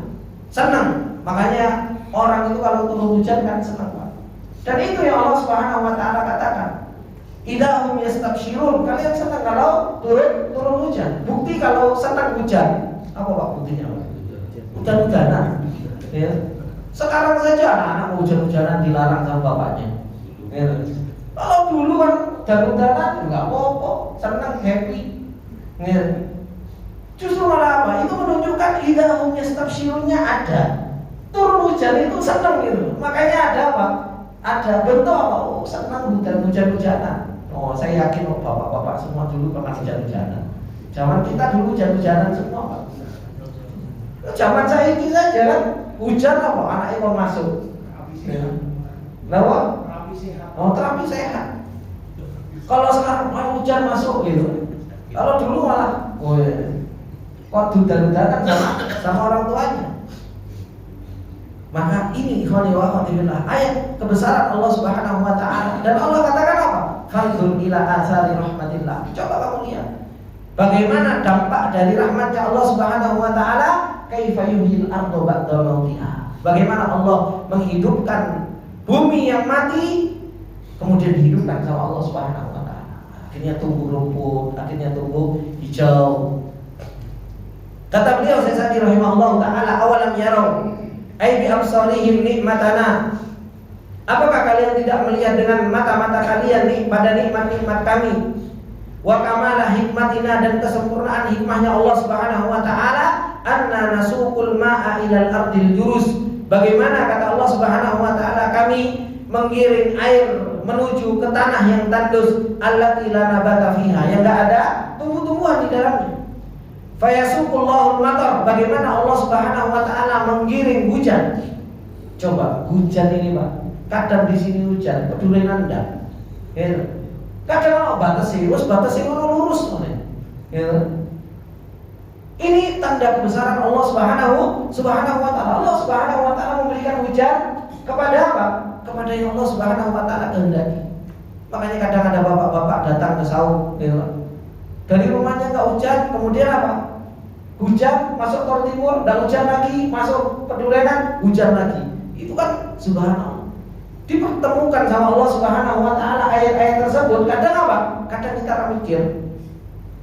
senang. Makanya orang itu kalau turun hujan kan senang, Pak. Dan itu yang Allah Subhanahu wa taala katakan. Idahum yastabshirun. Kalian senang kalau turun hujan. Bukti kalau senang hujan. Apa Pak buktinya, Pak? Hujan-hujanan. Ya. Sekarang saja anak-anak hujan-hujanan dilarang sama bapaknya. Ya. Kalau dulu kan hujan-hujanan enggak apa-apa, senang, happy. Ya. Justru malah apa? Itu menunjukkan idahum yastabshirunnya ada. Turun hujan itu senang gitu. Makanya ada apa? Ada bentuk apa? Oh, senang hujan-hujanan. Oh, saya yakin bapak-bapak semua dulu pernah hujan-hujanan. Zaman kita dulu hujan-hujanan semua, Pak. Zaman saya ini saja kan hujan apa? Anaknya mau masuk. Kenapa? terapi sehat. Kalau sekarang hujan masuk gitu. Kalau dulu malah kok dudan-dudanan sama orang tuanya. Maka ini ikhwani wa akhwati fillah, ayat kebesaran Allah Subhanahu wa taala. Dan Allah katakan apa? Fanzur ila athari rahmatillah. Coba kamu lihat bagaimana dampak dari rahmatnya Allah Subhanahu wa taala, kaifa yuhyil arda ba'da mautiha. Bagaimana Allah menghidupkan bumi yang mati kemudian dihidupkan sama Allah Subhanahu wa taala. Akhirnya tumbuh rumput, akhirnya tumbuh hijau. Kata beliau Syaikh rahimahullah taala, awalam yarau ai bi absarihim nikmatana. Apakah kalian tidak melihat dengan mata-mata kalian nih pada nikmat-nikmat kami? Wa kamala hikmatina, dan kesempurnaan hikmahnya Allah Subhanahu wa taala, anna nasuqul ma'a ilal ardil jurus. Bagaimana kata Allah Subhanahu wa taala, kami menggiring air menuju ke tanah yang tandus, allati la nabata fiha, yang enggak ada tumbuh-tumbuhan di dalamnya. Fayasuqullahul matar, bagaimana Allah Subhanahu wa taala menggiring hujan. Coba hujan ini, Pak. Kadang di sini hujan, peduli Anda. Ya. Kadang ono batasi, wis batasi ngono lurus ngene. Ya. Ini tanda kebesaran Allah Subhanahu wa taala. Allah Subhanahu wa taala memberikan hujan kepada apa? Kepada yang Allah Subhanahu wa taala kehendaki. Makanya kadang ada bapak-bapak datang ke saung, ya. Dari rumahnya enggak hujan, kemudian apa? Hujan masuk Tol Timur, dan hujan lagi masuk Pedurenan, hujan lagi. Itu kan subhanallah. Dipertemukan sama Allah Subhanahu wa taala ayat-ayat tersebut. Kadang apa? Kadang kita mikir.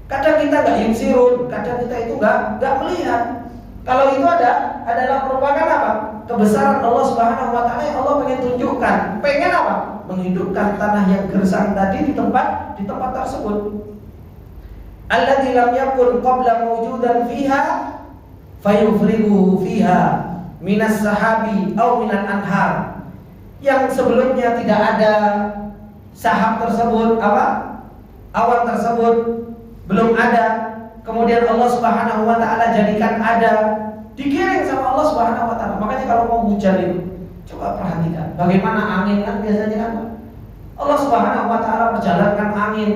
Kadang kita enggak yusirun, kadang kita itu enggak melihat. Kalau itu adalah merupakan apa? Kebesaran Allah Subhanahu wa taala yang Allah pengen tunjukkan. Pengen apa? Menghidupkan tanah yang gersang tadi di tempat tersebut. Alladzi lam yakun qabla mawjudan fiha fayufrighu fiha minas sahabi aw minan anhar. Yang sebelumnya tidak ada sahab tersebut, apa? Awan tersebut belum ada, kemudian Allah Subhanahu wa taala jadikan ada, digiring sama Allah Subhanahu wa taala. Makanya kalau mau hujan itu coba perhatikan bagaimana angin kan biasanya kan Allah Subhanahu wa taala perjalankan angin.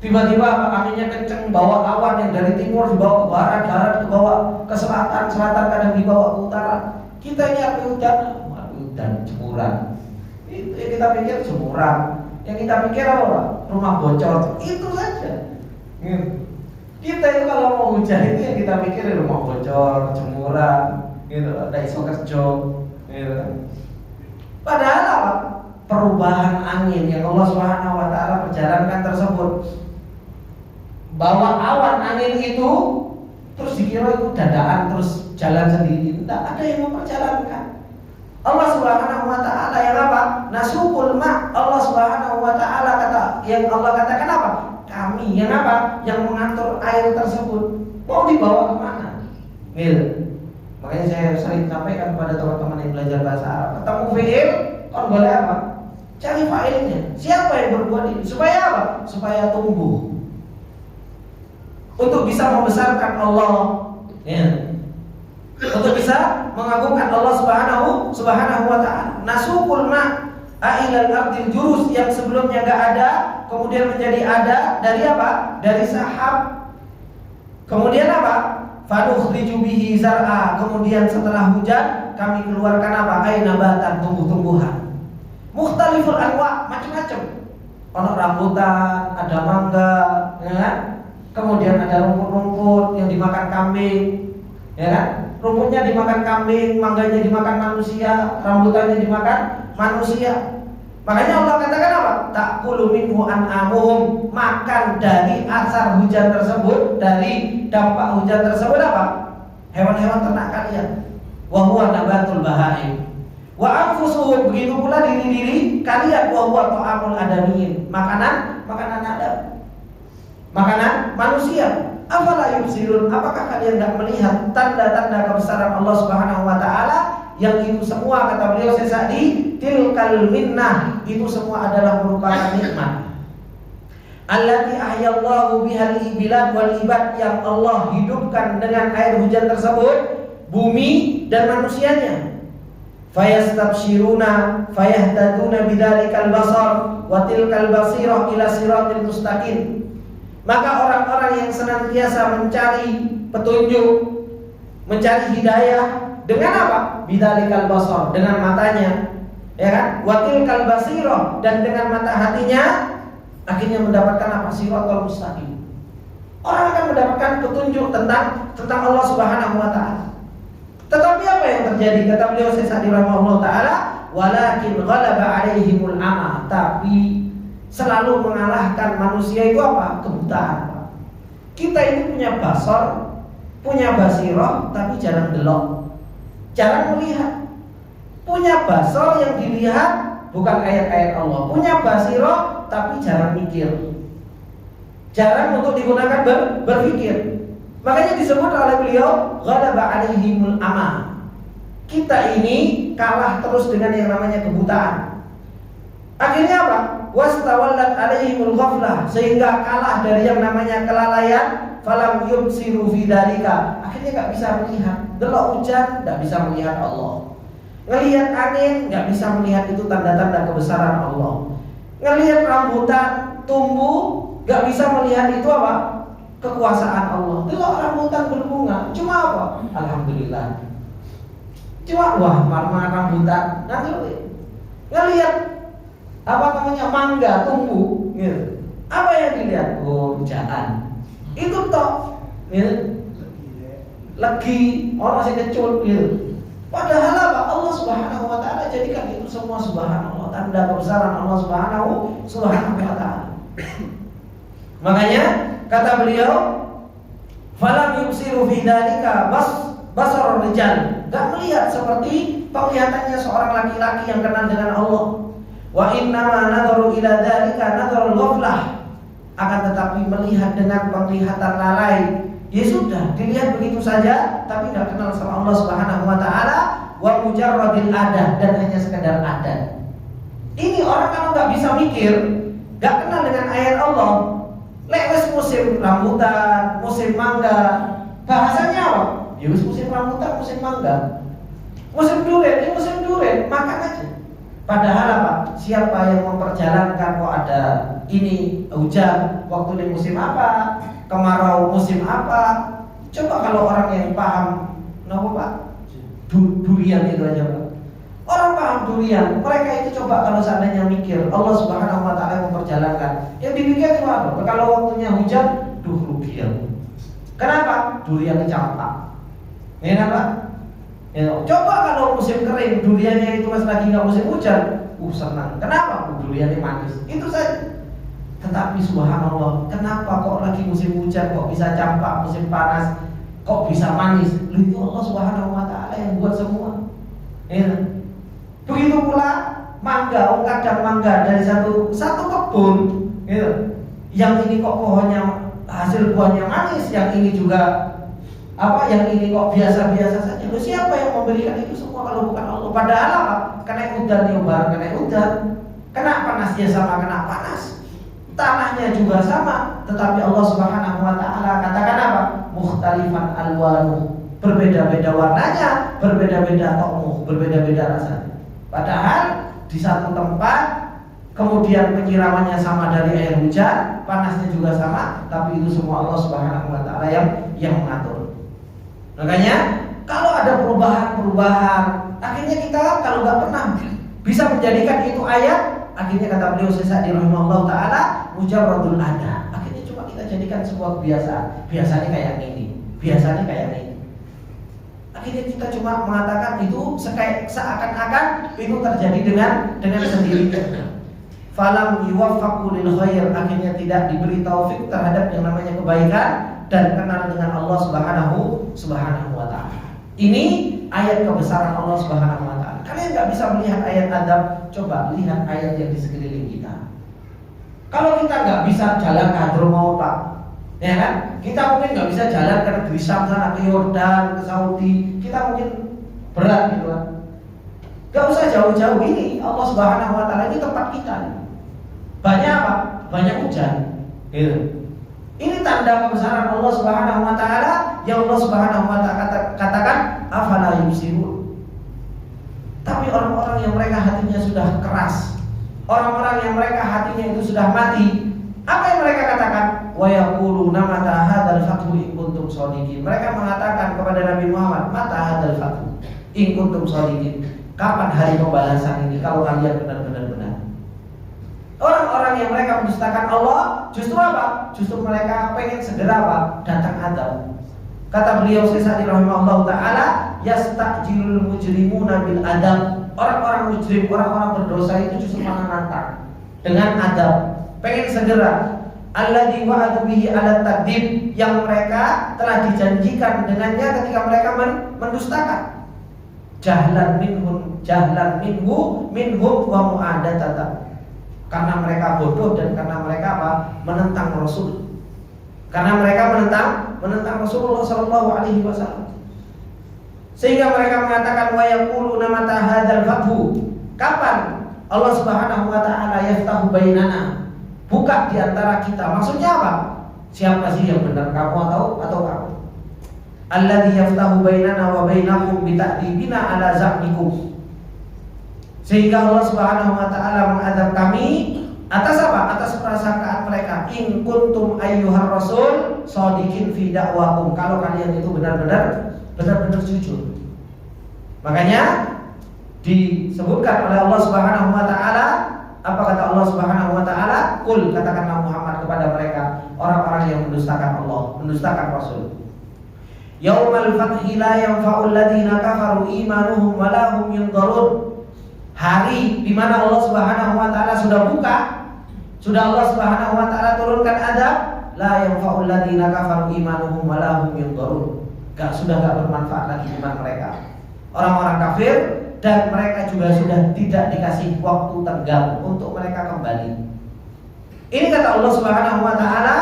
Tiba-tiba anginnya kenceng, bawa awan yang dari timur dibawa ke barat, barat dibawa ke selatan, selatan kadang dibawa ke utara. Kita ini apa hujan jemuran. Itu yang kita pikir jemuran. Yang kita pikir apa? Rumah bocor. Itu saja. Kita itu kalau mau hujan itu yang kita pikir rumah bocor, jemuran, gitu. Ada iso kerja, gitu. Padahal apa? Perubahan angin yang Allah Subhanahu wa taala perjalankan tersebut, bawa awan angin itu terus dikira itu dadaan terus jalan sendiri. Tidak ada yang memperjalankan. Allah Subhanahu wa taala yang apa? Nasuqul ma. Allah Subhanahu wa taala yang Allah katakan apa? Kami yang apa? Yang mengatur air tersebut. Mau dibawa kemana? Gitu. Makanya saya sering sampaikan kepada teman-teman yang belajar bahasa Arab, ketemu fi'il, kan boleh apa? Cari fa'ilnya. Siapa yang berbuat ini? Supaya apa? Supaya tumbuh. Untuk bisa membesarkan Allah, ya. Untuk bisa mengagungkan Allah Subhanahu wa taala. Nasuqul ma ailal ardil jurus, yang sebelumnya enggak ada kemudian menjadi ada dari apa? Dari sahab. Kemudian apa? Fanukhriju bihi zar'a, kemudian setelah hujan kami keluarkan apa? Ainabatan, tumbuh-tumbuhan. Mukhtaliful anwa, macam-macam. Ono rambutan, ada mangga, ya kan? Kemudian ada rumput-rumput yang dimakan kambing, ya kan? Rumputnya dimakan kambing, mangganya dimakan manusia, rambutannya dimakan manusia. Makanya Allah katakan apa? Ta'kulu minhu an'amuhum, makan dari asar hujan tersebut, dari dampak hujan tersebut apa? Hewan-hewan ternak kalian. Wa huwa nabatul bahaim. Wa anfusuhum, begitu pula diri-diri kalian. Wa huwa ta'amul adamiyyin, makanan Adam, makanan manusia. Afala yubsirun, apakah kalian tidak melihat tanda-tanda kebesaran Allah Subhanahu wa taala? Yang itu semua kata beliau Sesadi, tilkal minnah, itu semua adalah merupakan nikmat. Allati ahyallahu bihal bilad wal ibad, yang Allah hidupkan dengan air hujan tersebut bumi dan manusianya. fayastabshiruna fayahtaduna bidzalikal basar wa tilkal basirah ila siratil mustaqim. Maka orang-orang yang senantiasa mencari petunjuk, mencari hidayah dengan apa? Bidzalikal basar, dengan matanya, ya kan? Wa tilkal basirah, dan dengan mata hatinya, akhirnya mendapatkan apa? Siratal mustaqim. Orang akan mendapatkan petunjuk tentang Allah Subhanahu wa taala. Tetapi apa yang terjadi? Kata beliau Syekh Sa'di rahimahullah taala, walakin ghalaba alaihimul ama. Tapi selalu mengalahkan manusia itu apa? Kebutaan. Kita ini punya basar, punya basirah, tapi jarang delok, jarang melihat. Punya basar yang dilihat bukan ayat-ayat Allah, punya basirah tapi jarang mikir, jarang untuk digunakan berpikir. Makanya disebut oleh beliau ghalaba alaihimul ama. Kita ini kalah terus dengan yang namanya kebutaan. Akhirnya apa? Wastawallat alaihimul ghaflah, sehingga kalah dari yang namanya kelalaian. Falam yubsiru fi dzalika, akhirnya enggak bisa melihat. Delok hujan enggak bisa melihat Allah. Ngelihat angin enggak bisa melihat itu tanda-tanda kebesaran Allah. Ngelihat rambutan tumbuh enggak bisa melihat itu apa? Kekuasaan Allah. Delok rambutan berbunga, cuma apa? Alhamdulillah. Cuma wah, marmar rambutan. Nanti ngelihat apa namanya mangga tumbuh, gitu. Apa yang dilihat? Oh, hujan. Itu toh, gitu. Lagi orang masih kecut, gitu. Padahal apa? Allah Subhanahu wa taala jadikan itu semua subhanallah, tanda kebesaran Allah Subhanahu wa taala. Makanya kata beliau, falam yubsiru fi dzalika basar rijal, enggak melihat seperti penglihatannya seorang laki-laki yang kenal dengan Allah. Wa innama nadharu ila dzalika nadharul ghaflah, akan tetapi melihat dengan penglihatan lalai. Ya sudah, dilihat begitu saja tapi enggak kenal sama Allah Subhanahu wa taala, wa mujarradil adah, dan hanya sekedar adat. Ini orang kalau enggak bisa mikir, enggak kenal dengan ayat Allah, lewes musim rambutan, musim mangga, bahasanya apa? Ya musim rambutan, musim mangga. Musim durian, ini musim durian, makan aja. Padahal apa? Siapa yang memperjalankan kok ada ini hujan waktu di musim apa, kemarau musim apa? Coba kalau orang yang paham, kenapa Pak? Durian itu aja Pak. Orang paham durian, mereka itu coba kalau seandainya mikir Allah Subhanahu wa taala memperjalankan, yang dipikir itu apa? Kalau waktunya hujan, rugi ya. Kenapa? Durian campak. Ya kan Pak? Ya, coba kalau musim kering, duriannya itu masih lagi nggak musim hujan, senang. Kenapa? Duriannya manis. Itu saja. Tetapi subhanallah, kenapa kok lagi musim hujan kok bisa campak, musim panas kok bisa manis? Itu Allah Subhanahu wa taala yang buat semua. Ya. Begitu pula mangga, kadang mangga dari satu kebun, gitu. Yang ini kok pohonnya hasil buahnya manis, yang ini juga apa? Yang ini kok biasa-biasa saja. Loh, siapa yang memberikan itu semua kalau bukan Allah? Padahal apa? Kena udan nih, barang kena udan, kena panas ya sama kena panas. Tanahnya juga sama, tetapi Allah Subhanahu wa taala katakan apa? Mukhtalifan alwanu, berbeda-beda warnanya, berbeda-beda ta'muh, berbeda-beda rasanya. Padahal di satu tempat kemudian penyiramannya sama dari air hujan, panasnya juga sama, tapi itu semua Allah Subhanahu wa taala yang mengatur. Makanya kalau ada perubahan-perubahan, akhirnya kita kalau nggak pernah bisa menjadikan itu ayat, akhirnya kata beliau Syekh Sa'di rahimahullah taala, mujarradul ada. Akhirnya cuma kita jadikan sebuah kebiasaan. Biasanya kayak ini, biasanya kayak ini. Akhirnya kita cuma mengatakan itu seakan-akan itu terjadi dengan sendirinya. Falam yuwaffaqu lil khair, akhirnya tidak diberi taufik terhadap yang namanya kebaikan dan kenal dengan Allah Subhanahu wa taala. Ini ayat kebesaran Allah Subhanahu wa taala. Kalian nggak bisa melihat ayat Adam, coba lihat ayat yang di sekeliling kita. Kalau kita nggak bisa jalan ke Hadramaut, Pak, ya kan? Kita mungkin nggak bisa jalan ke negeri Syam sana, ke Yordan, ke Saudi. Kita mungkin berat gitu kan. Gak usah jauh-jauh, ini Allah Subhanahu wa taala, ini tempat kita nih. Banyak apa? Banyak hujan. Gitu. Ini tanda kebesaran Allah Subhanahu wa taala yang Allah Subhanahu wa taala katakan afala yubsirun. Tapi Tapi orang-orang yang mereka hatinya sudah keras, orang-orang yang mereka hatinya itu sudah mati, apa yang mereka katakan? Wa yaquluna mata hadzal fathu in kuntum shadiqin. Mereka mengatakan kepada Nabi Muhammad, mata hadzal fathu in kuntum shadiqin. Kapan hari pembalasan ini kalau kalian benar-benar benar? Orang-orang yang mereka mendustakan Allah, justru apa? Justru mereka pengen segera apa? Datang azab. Kata beliau Syekh Sa'di rahimahullah taala, yasta'jilul mujrimuna bil adab. Orang-orang mujrim, orang-orang berdosa itu justru menantang dengan adab, pengen segera. Alladzi wa'adu bihi 'ala takdzib, yang mereka telah dijanjikan dengannya ketika mereka mendustakan. Jahlan minhum wa mu'adatatan. Karena mereka bodoh dan karena mereka apa? Menentang Rasul. Karena mereka menentang Rasulullah sallallahu alaihi wasallam. Sehingga mereka mengatakan wa yaquluna mata hadzal fathu. Kapan Allah Subhanahu wa taala yaftahu bainana? Buka di antara kita. Maksudnya apa? Siapa sih yang benar, kamu atau kamu? Alladzi yaftahu bainana wa bainakum bi ta'dibina ala za'mikum. Sehingga Allah Subhanahu wa taala mengadab kami atas apa? Atas prasangkaan mereka. In kuntum ayyuhar rasul shadiqin fi da'wakum. Kalau kalian itu benar-benar jujur. Makanya disebutkan oleh Allah Subhanahu wa taala, apa kata Allah Subhanahu wa taala? Qul, katakanlah Muhammad kepada mereka, orang-orang yang mendustakan Allah, mendustakan Rasul. Yaumal fathi la yanfa'ul ladzina kafaru imanuhum wa lahum yunzarun. Hari di mana Allah Subhanahu wa taala sudah buka, sudah Allah Subhanahu wa taala turunkan adab, la yanfa'ul ladzina kafaru imanuhum wa lahum yunzarun. Sudah enggak bermanfaat lagi iman mereka. Orang-orang kafir, dan mereka juga sudah tidak dikasih waktu tenggang untuk mereka kembali. Ini kata Allah Subhanahu wa taala,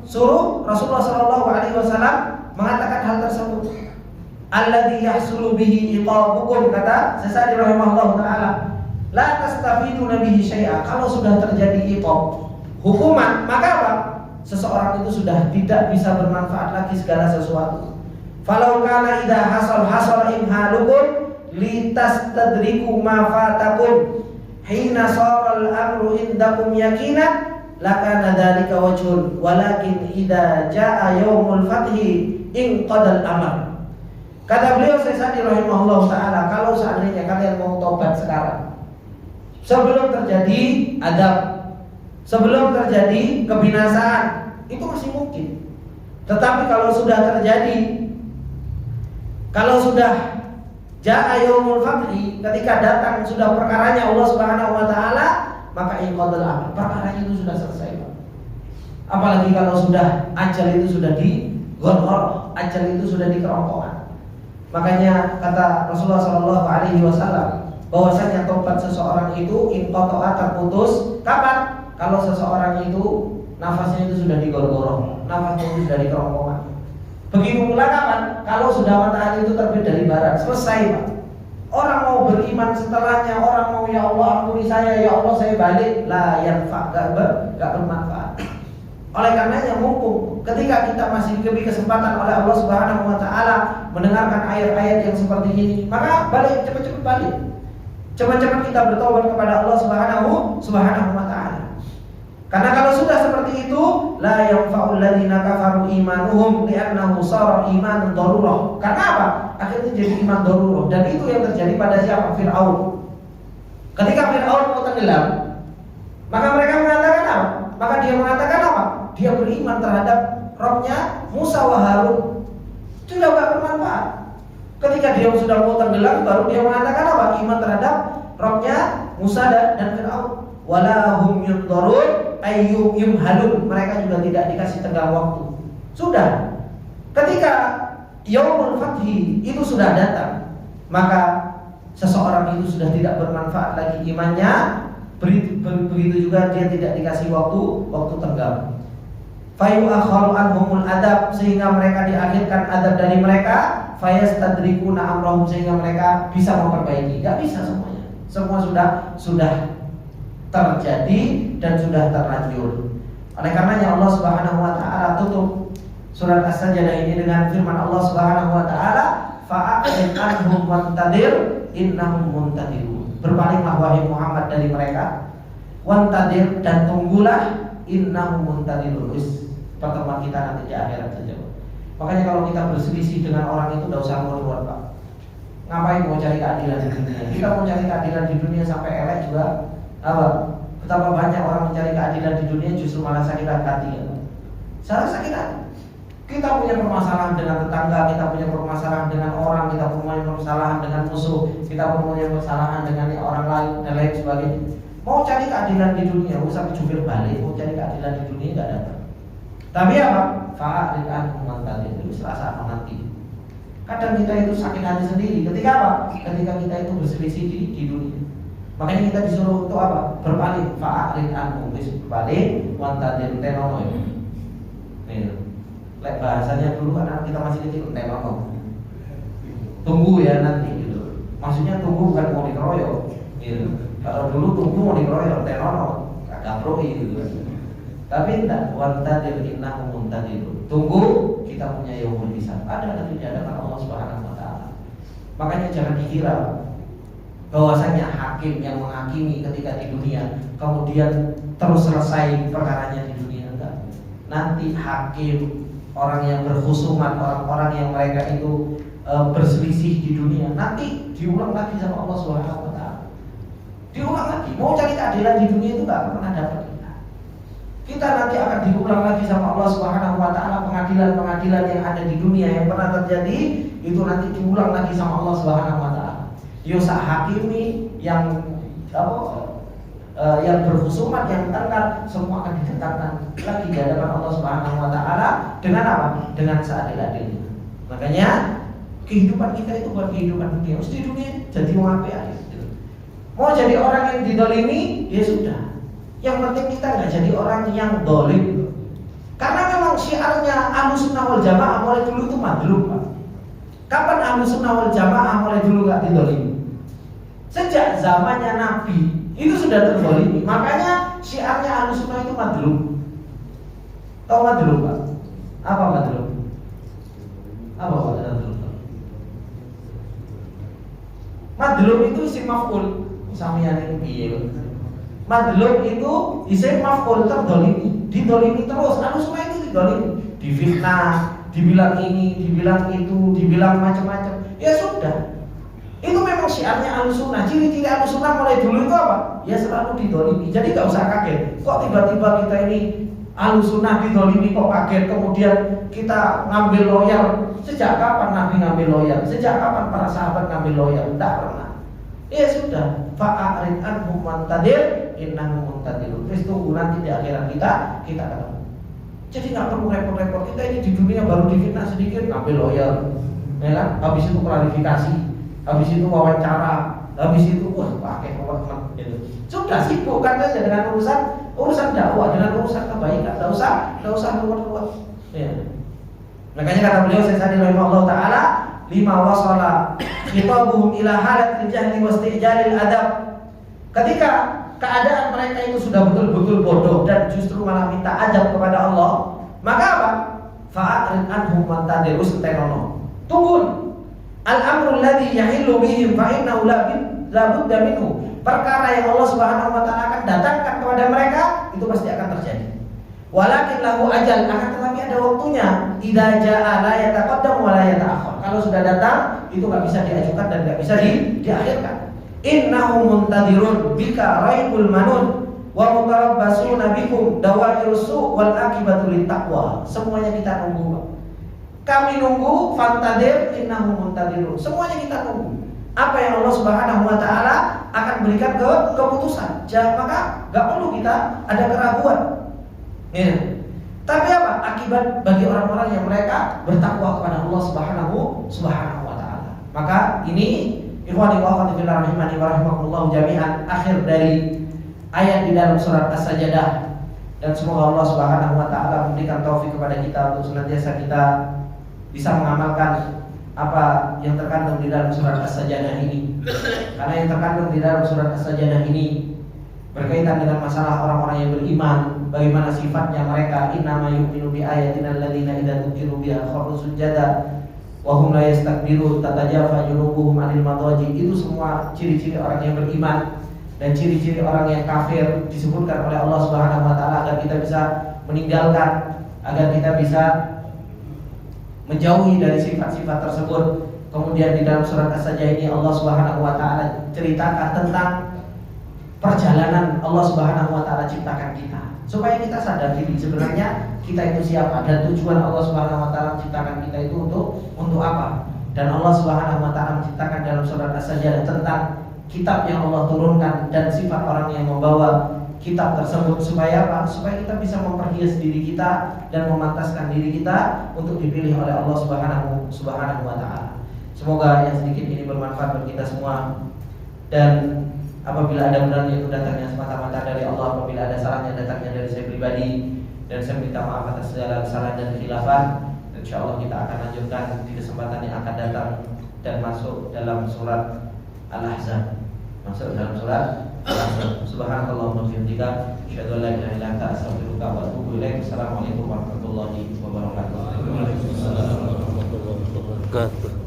suruh Rasulullah sallallahu alaihi wasallam mengatakan hal tersebut. Alladzi yahsulu bihi iqabukum, kata Syekh Sa'di rahimahullah taala, la tastafiduna bihi syai'a. Kalau sudah terjadi iqab, hukuman, maka apa? Seseorang itu sudah tidak bisa bermanfaat lagi segala sesuatu. Falau kana idza hasal imhalukum litastadriku ma fatakum hina sara al-amru indakum yaqinan lakana dzalika wajhun, walakin idza jaa yaumul fathi inqadal amr. Kata beliau Syekh Sa'di rahimahullah taala, kalau seandainya kalian mau tobat sekarang, sebelum terjadi adab, sebelum terjadi kebinasaan, itu masih mungkin. Tetapi kalau sudah terjadi, kalau sudah jaa yaumul fathi, ketika datang sudah perkaranya Allah Subhanahu wa taala, maka inqadal amr, perkaranya itu sudah selesai. Apalagi kalau sudah ajal itu sudah digorgor, ajal itu sudah dikerongkongan. Makanya kata Rasulullah sallallahu alaihi wasallam bahwasanya tobat seseorang itu inqata'a, terputus kapan? Kalau seseorang itu nafasnya itu sudah digorgoroh, nafasnya itu sudah dikerongkongan. Begitu pula kapan? Kalau sudah matahari itu terbit dari barat, selesai Pak. Orang mau beriman setelahnya, orang mau ya Allah ampuni saya, ya Allah saya balik, la yanfa', gak bermanfaat. Oleh karenanya mumpung ketika kita masih diberi kesempatan oleh Allah Subhanahu wa taala mendengarkan ayat-ayat yang seperti ini, maka balik, cepat-cepat balik. Cepat-cepat kita bertobat kepada Allah Subhanahu wa taala. Karena kalau sudah seperti itu, la yanfa'ul ladzina kafaru imanuhum li'annahu sara iman darurah. Karena apa? Akhirnya jadi iman darurah, dan itu yang terjadi pada siapa? Fir'aun. Ketika Fir'aun mau tenggelam, maka mereka mengatakan apa? Maka dia mengatakan apa? Dia beriman terhadap Rabbnya Musa wa Harun. Itu tidak bermanfaat. Ketika dia sudah mau tenggelam, baru dia mengatakan apa? Iman terhadap Rabbnya Musa dan Fir'aun. Wala hum yunzarun ayyum yumhalun. Mereka juga tidak dikasih tenggang waktu. Sudah. Ketika yaumul fathi itu sudah datang, maka seseorang itu sudah tidak bermanfaat lagi imannya. Begitu juga dia tidak dikasih waktu tenggang. Fayu'akharu anhumul adab, sehingga mereka diakhirkan adab dari mereka. Fayastadrikuna amrahum, sehingga mereka bisa memperbaiki. Gak bisa semuanya. Semua sudah terjadi dan sudah terlanjur. Oleh karenanya Allah Subhanahu wa taala tutup surat As-Sajdah ini dengan firman Allah Subhanahu wa taala, fa'a'rid anhum wantadir innahum muntadirun. Berpalinglah wahai Muhammad dari mereka. Wantadir, dan tunggulah, innahum muntadirun. Pertemuan kita nanti di akhirat saja. Makanya kalau kita berselisih dengan orang itu tidak usah ngurut-ngurut, Pak. Ngapain mau cari keadilan di dunia? Kita mau cari keadilan di dunia sampai elek juga apa? Betapa banyak orang mencari keadilan di dunia justru malah sakit hati ya. Salah sakit hati. Kita punya permasalahan dengan tetangga, kita punya permasalahan dengan orang, kita punya permasalahan dengan musuh, kita punya permasalahan dengan orang lain dan lain sebagainya. Mau cari keadilan di dunia, usah jubir balik. Mau cari keadilan di dunia nggak dapat. Tapi apa? Fa'arid anhum wantadir, itu serasa nanti. Kadang kita itu sakit hati sendiri. Ketika apa? Ketika kita itu berselisih di dunia. Makanya kita disuruh untuk apa? Berpaling. Fa'arid anhum, berpaling, wantadir, tenono ya. Nih, bahasanya dulu kan kita masih kecil, tenono. Tunggu ya nanti gitu. Maksudnya tunggu bukan mau dikeroyok gitu. Kalau dulu tunggu mau dikeroyok, tenono, kagak proi gitu. Tapi tidak, wantadir innahum muntadirun. Tunggu, kita punya yaumul hisab. Ada nanti di hadapan Allah Subhanahu wa taala. Makanya jangan dikira bahwasanya hakim yang menghakimi ketika di dunia kemudian terus selesai perkaranya di dunia, enggak. Nanti hakim, orang yang berkhusumat, orang-orang yang mereka itu berselisih di dunia, nanti diulang lagi sama Allah Subhanahu wa taala. Diulang lagi. Mau cari keadilan di dunia itu enggak pernah dapat. Kita nanti akan diulang lagi sama Allah Subhanahu wa taala. Pengadilan-pengadilan yang ada di dunia yang pernah terjadi itu nanti diulang lagi sama Allah Subhanahu wa taala. Yusa hakimi yang yang berkhusumat, yang tengkar, semua akan ditetapkan lagi di hadapan Allah Subhanahu wa taala dengan apa? Dengan seadil-adilnya. Makanya kehidupan kita itu bukan kehidupan dunia. Mesti dunia jadi mau apa? Mau jadi orang yang didolimi, ya sudah. Yang penting kita nggak jadi orang yang dolim. Karena memang syiarnya Ahlussunnah wal Jamaah mulai dulu itu madlum, Pak. Kapan Ahlussunnah wal Jamaah mulai dulu nggak didolimi? Sejak zamannya Nabi itu sudah terdolimi. Makanya syiarnya Ahlussunnah itu madlum. Tahu madlum, Pak? Apa madlum? Apa madlum? Madlum itu isim maf'ul. Samian itu piye? Madlum itu isim maf'ul, terdolimi, didolimi terus. Ahlussunnah itu didolimi, difitnah, dibilang ini, dibilang itu, dibilang macam-macam. Ya sudah, itu memang syiarnya Ahlussunnah. Ciri-ciri Ahlussunnah mulai dulu itu apa? Ya selalu didolimi. Jadi nggak usah kaget. Kok tiba-tiba kita ini Ahlussunnah didolimi kok kaget? Kemudian kita ngambil lawyer. Sejak kapan Nabi ngambil lawyer? Sejak kapan para sahabat ngambil lawyer? Tidak pernah. Ya sudah, fa'arid anhum wantadir innahum muntadirun. Terus tunggu nanti di akhirat kita ketemu. Jadi nggak perlu repot-repot. Kita ini di dunia baru difitnah sedikit ngambil lawyer, ya kan? Habis itu klarifikasi, habis itu wawancara, habis itu pakai komitmen gitu. Sudah sibukkan saja dengan urusan dakwah, dengan urusan kebaikan. Nggak usah ruwet-ruwet. Ya. Makanya kata beliau Syekh rahimahullah taala, lima wasala khitabuhum ila halatil jahli wasti'jalil adab. Ketika keadaan mereka itu sudah betul-betul bodoh dan justru malah minta adab kepada Allah, maka apa? Fa'arid anhum wantadir ustanono. Tunggu. Al-amrul ladzi yahillu bihim fa innahu la budda minhu. Perkara yang Allah Subhanahu wa taala akan datangkan kepada mereka itu pasti akan terjadi. Walakin lahu ajal, akan tetapi ada waktunya. Idza jaa la yataqaddam wa la yata'akhkhar. Kalau sudah datang itu nggak bisa diajukan dan nggak bisa diakhirkan. Innahu muntadirun bika raibul manun wa mutarabbasuna bikum dawairus su wal akibatu littaqwa. Semuanya kita nunggu. Kami nunggu, fantadir innahu muntadirun. Semuanya kita nunggu. Apa yang Allah Subhanahu wa taala akan berikan keputusan. Maka nggak perlu kita ada keraguan. Ya. Tapi apa? Akibat bagi orang-orang yang mereka bertakwa kepada Allah Subhanahu wa taala. Maka ini ikhwani wa akhwati fillah rahimani wa rahimakumullah jami'an, akhir dari ayat di dalam surat As-Sajdah. Dan semoga Allah Subhanahu wa taala memberikan taufik kepada kita untuk senantiasa kita bisa mengamalkan apa yang terkandung di dalam surat As-Sajdah ini. Karena yang terkandung di dalam surat As-Sajdah ini berkaitan dengan masalah orang-orang yang beriman, bagaimana sifatnya mereka. Innama yu'minu bi ayatina alladziina idza dzukiru biha kharru sujada wa hum la yastakbirun tatajafa junubuhum 'anil madaji. Itu semua ciri-ciri orang yang beriman dan ciri-ciri orang yang kafir disebutkan oleh Allah Subhanahu wa taala agar kita bisa meninggalkan, agar kita bisa menjauhi dari sifat-sifat tersebut. Kemudian di dalam surat As-Sajdah ini Allah Subhanahu wa taala ceritakan tentang perjalanan Allah Subhanahu wa taala ciptakan kita, supaya kita sadar diri sebenarnya kita itu siapa dan tujuan Allah Subhanahu wa taala menciptakan kita itu untuk apa. Dan Allah Subhanahu wa taala menciptakan dalam surat As-Sajdah tentang kitab yang Allah turunkan dan sifat orang yang membawa kitab tersebut, supaya apa? Supaya kita bisa memperhias diri kita dan memantaskan diri kita untuk dipilih oleh Allah Subhanahu wa taala. Semoga yang sedikit ini bermanfaat bagi kita semua, dan apabila ada benarnya itu datangnya semata-mata dari Allah, apabila ada salahnya datangnya dari saya pribadi, dan saya minta maaf atas segala kesalahan dan khilafan. Insyaallah kita akan lanjutkan di kesempatan yang akan datang dan masuk dalam surat Al-Ahzab. Subhanakallahumma wa bihamdika asyhadu an la ilaha illa anta astaghfiruka wa atubu ilaik. Assalamualaikum warahmatullahi wabarakatuh. Waalaikumsalam warahmatullahi wabarakatuh.